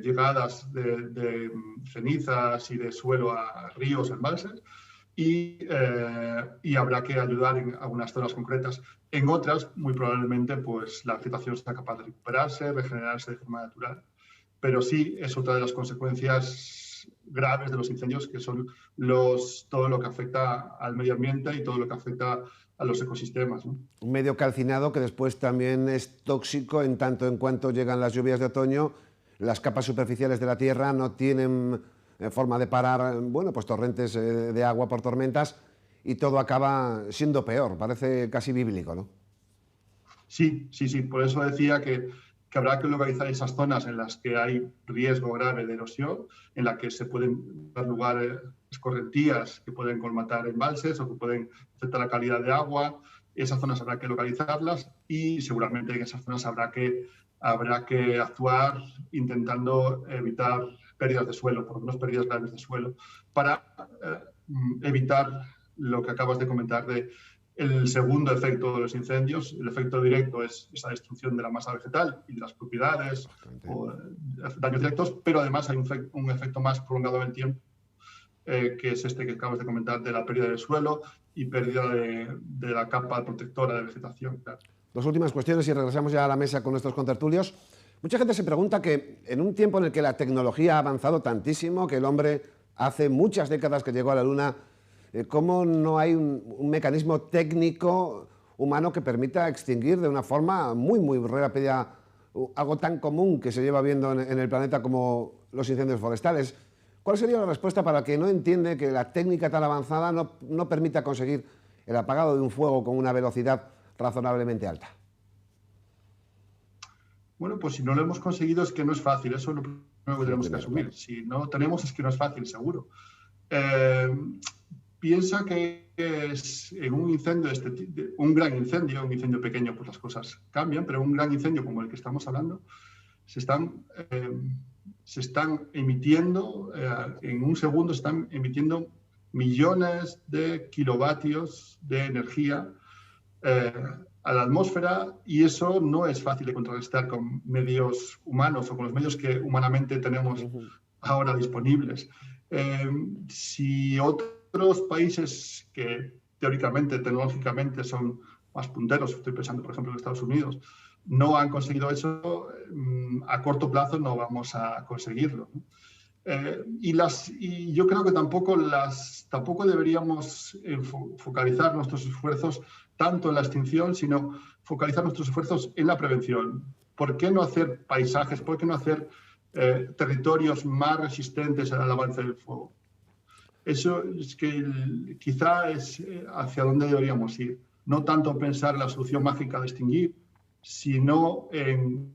llegadas de cenizas y de suelo a ríos, embalses, y habrá que ayudar en algunas zonas concretas. En otras, muy probablemente, pues la vegetación sea capaz de recuperarse, regenerarse de forma natural. Pero sí es otra de las consecuencias graves de los incendios, que son todo lo que afecta al medio ambiente y todo lo que afecta a los ecosistemas, ¿no? Un medio calcinado que después también es tóxico en tanto en cuanto llegan las lluvias de otoño, las capas superficiales de la tierra no tienen forma de parar, bueno, pues torrentes de agua por tormentas y todo acaba siendo peor, parece casi bíblico, ¿no? Sí, por eso decía que habrá que localizar esas zonas en las que hay riesgo grave de erosión, en las que se pueden dar lugar escorrentías que pueden colmatar embalses o que pueden afectar la calidad de agua. Esas zonas habrá que localizarlas y seguramente en esas zonas habrá que actuar intentando evitar pérdidas de suelo, por lo menos pérdidas graves de suelo, para evitar lo que acabas de comentar de el segundo efecto de los incendios. El efecto directo es esa destrucción de la masa vegetal y de las propiedades o daños directos, pero además hay un efecto más prolongado en el tiempo, que es este que acabas de comentar, de la pérdida del suelo y pérdida de la capa protectora de vegetación. Claro. Dos últimas cuestiones y regresamos ya a la mesa con nuestros contertulios. Mucha gente se pregunta que en un tiempo en el que la tecnología ha avanzado tantísimo, que el hombre hace muchas décadas que llegó a la Luna, ¿cómo no hay un mecanismo técnico humano que permita extinguir de una forma muy, muy rápida algo tan común que se lleva viendo en el planeta como los incendios forestales? ¿Cuál sería la respuesta para el que no entiende que la técnica tan avanzada no permita conseguir el apagado de un fuego con una velocidad razonablemente alta? Bueno, pues si no lo hemos conseguido es que no es fácil, eso es lo primero que tenemos que asumir. Si no lo tenemos es que no es fácil, seguro. Piensa que en un incendio, un gran incendio, un incendio pequeño, pues las cosas cambian, pero un gran incendio como el que estamos hablando, se están emitiendo, en un segundo se están emitiendo millones de kilovatios de energía a la atmósfera, y eso no es fácil de contrarrestar con medios humanos o con los medios que humanamente tenemos ahora disponibles. Si otros países que teóricamente, tecnológicamente son más punteros, estoy pensando por ejemplo en Estados Unidos, no han conseguido eso, a corto plazo no vamos a conseguirlo, ¿no? Y yo creo que tampoco deberíamos focalizar nuestros esfuerzos tanto en la extinción, sino focalizar nuestros esfuerzos en la prevención. ¿Por qué no hacer paisajes? ¿Por qué no hacer territorios más resistentes al avance del fuego? Eso es que quizá es hacia donde deberíamos ir. No tanto pensar en la solución mágica de extinguir, sino en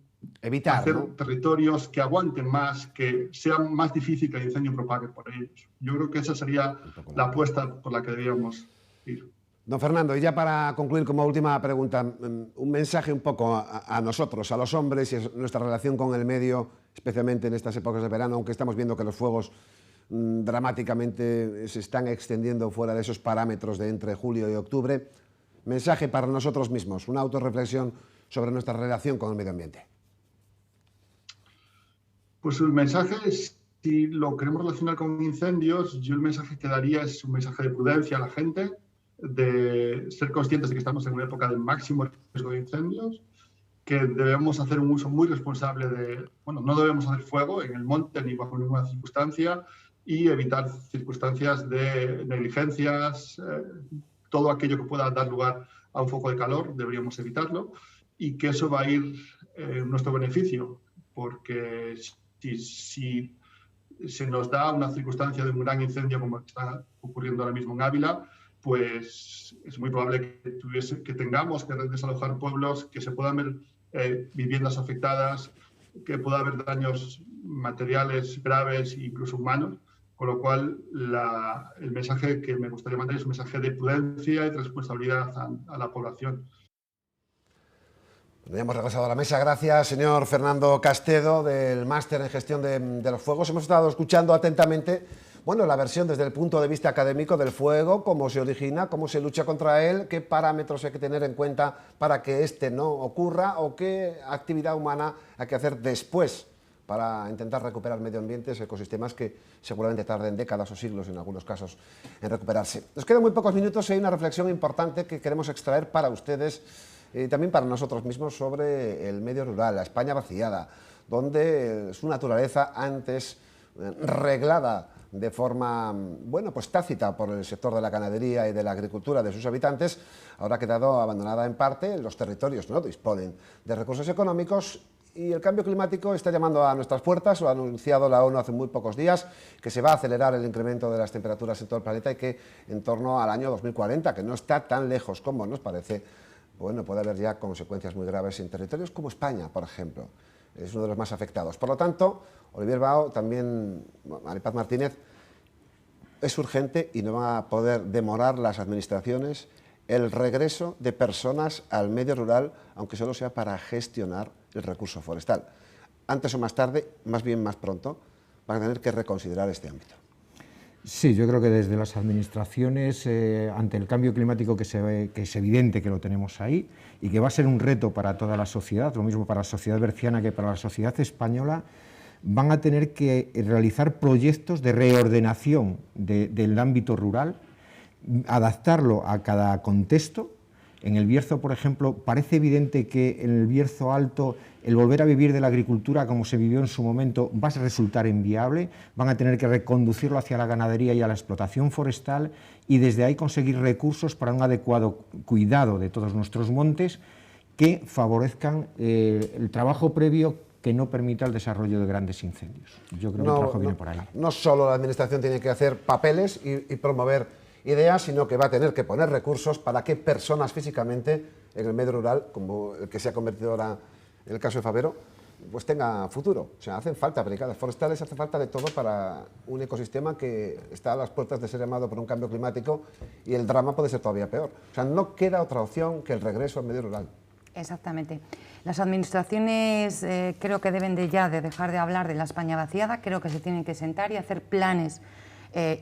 hacer, ¿no?, territorios que aguanten más, que sean más difícil que el incendio propague por ellos. Yo creo que esa sería la apuesta por la que deberíamos ir. Don Fernando, y ya para concluir como última pregunta, un mensaje un poco a nosotros, a los hombres y a nuestra relación con el medio, especialmente en estas épocas de verano, aunque estamos viendo que los fuegos dramáticamente se están extendiendo fuera de esos parámetros de entre julio y octubre. Mensaje para nosotros mismos, una autorreflexión sobre nuestra relación con el medio ambiente. Pues el mensaje, si lo queremos relacionar con incendios, yo el mensaje que daría es un mensaje de prudencia a la gente, de ser conscientes de que estamos en una época de máximo riesgo de incendios, que debemos hacer un uso muy responsable no debemos hacer fuego en el monte ni bajo ninguna circunstancia y evitar circunstancias de negligencias, todo aquello que pueda dar lugar a un foco de calor, deberíamos evitarlo, y que eso va a ir en nuestro beneficio, porque si se nos da una circunstancia de un gran incendio como está ocurriendo ahora mismo en Ávila, pues es muy probable que tengamos que desalojar pueblos, que se puedan ver viviendas afectadas, que pueda haber daños materiales graves e incluso humanos, con lo cual el mensaje que me gustaría mandar es un mensaje de prudencia y de responsabilidad a la población. Ya hemos regresado a la mesa. Gracias, señor Fernando Castedo, del Máster en Gestión de los Fuegos. Hemos estado escuchando atentamente, bueno, la versión desde el punto de vista académico del fuego, cómo se origina, cómo se lucha contra él, qué parámetros hay que tener en cuenta para que este no ocurra o qué actividad humana hay que hacer después para intentar recuperar medio ambientes, ecosistemas que seguramente tarden décadas o siglos en algunos casos en recuperarse. Nos quedan muy pocos minutos y hay una reflexión importante que queremos extraer para ustedes y también para nosotros mismos sobre el medio rural, la España vaciada, donde su naturaleza antes reglada de forma, bueno, pues tácita por el sector de la ganadería y de la agricultura de sus habitantes, ahora ha quedado abandonada en parte. Los territorios no disponen de recursos económicos y el cambio climático está llamando a nuestras puertas. Lo ha anunciado la ONU hace muy pocos días, que se va a acelerar el incremento de las temperaturas en todo el planeta y que en torno al año 2040, que no está tan lejos como nos parece, bueno, puede haber ya consecuencias muy graves en territorios como España, por ejemplo. Es uno de los más afectados. Por lo tanto, Olivier Bao, también Maripaz Martínez, es urgente y no va a poder demorar las administraciones el regreso de personas al medio rural, aunque solo sea para gestionar el recurso forestal. Antes o más tarde, más bien más pronto, van a tener que reconsiderar este ámbito. Sí, yo creo que desde las administraciones, ante el cambio climático que es evidente que lo tenemos ahí y que va a ser un reto para toda la sociedad, lo mismo para la sociedad berciana que para la sociedad española, van a tener que realizar proyectos de reordenación del ámbito rural, adaptarlo a cada contexto. En el Bierzo, por ejemplo, parece evidente que en el Bierzo Alto el volver a vivir de la agricultura como se vivió en su momento va a resultar inviable, van a tener que reconducirlo hacia la ganadería y a la explotación forestal y desde ahí conseguir recursos para un adecuado cuidado de todos nuestros montes que favorezcan el trabajo previo que no permita el desarrollo de grandes incendios. Yo creo que el trabajo viene por ahí. No solo la administración tiene que hacer papeles y promover ideas, sino que va a tener que poner recursos para que personas físicamente en el medio rural, como el que se ha convertido ahora en el caso de Favero, pues tenga futuro. O sea, hacen falta brigadas forestales, hace falta de todo para un ecosistema que está a las puertas de ser llamado por un cambio climático y el drama puede ser todavía peor. O sea, no queda otra opción que el regreso al medio rural. Exactamente. Las administraciones creo que deben de dejar de hablar de la España vaciada, creo que se tienen que sentar y hacer planes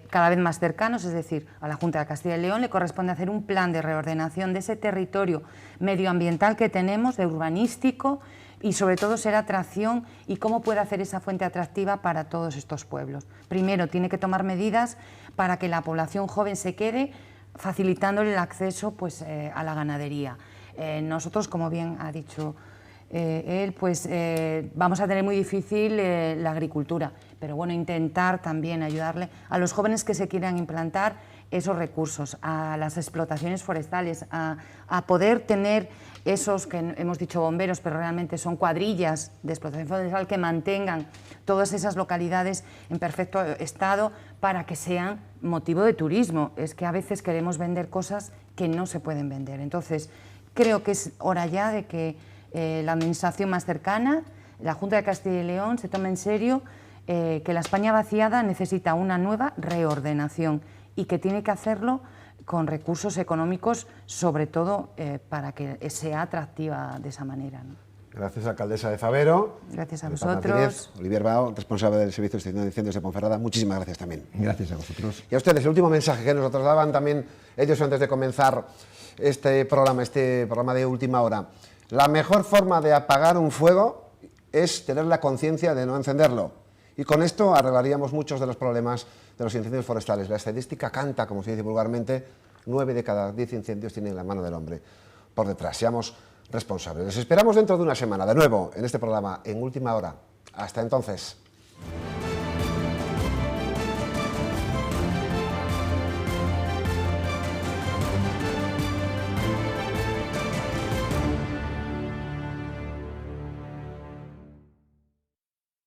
cada vez más cercanos, es decir, a la Junta de Castilla y León le corresponde hacer un plan de reordenación de ese territorio medioambiental que tenemos, de urbanístico, y sobre todo ser atracción y cómo puede hacer esa fuente atractiva para todos estos pueblos. Primero, tiene que tomar medidas para que la población joven se quede, facilitándole el acceso pues, a la ganadería. Nosotros, como bien ha dicho él, pues vamos a tener muy difícil la agricultura, pero bueno, intentar también ayudarle a los jóvenes que se quieran implantar esos recursos, a las explotaciones forestales, a poder tener esos que hemos dicho bomberos, pero realmente son cuadrillas de explotación forestal que mantengan todas esas localidades en perfecto estado para que sean motivo de turismo. Es que a veces queremos vender cosas que no se pueden vender. Entonces, creo que es hora ya de que la administración más cercana, la Junta de Castilla y León, se tome en serio que la España vaciada necesita una nueva reordenación y que tiene que hacerlo con recursos económicos, sobre todo para que sea atractiva de esa manera, ¿no? Gracias, alcaldesa de Favero. Gracias a Maripaz vosotros. Martínez, Olivier Bao, responsable del Servicio de Extinción de Incendios de Ponferrada. Muchísimas gracias también. Gracias a vosotros. Y a ustedes, el último mensaje que nos trasladaban también ellos antes de comenzar este programa de última hora. La mejor forma de apagar un fuego es tener la conciencia de no encenderlo. Y con esto arreglaríamos muchos de los problemas de los incendios forestales. La estadística canta, como se dice vulgarmente, 9 de cada 10 incendios tienen la mano del hombre por detrás. Seamos responsables. Les esperamos dentro de una semana, de nuevo, en este programa, en Última Hora. Hasta entonces.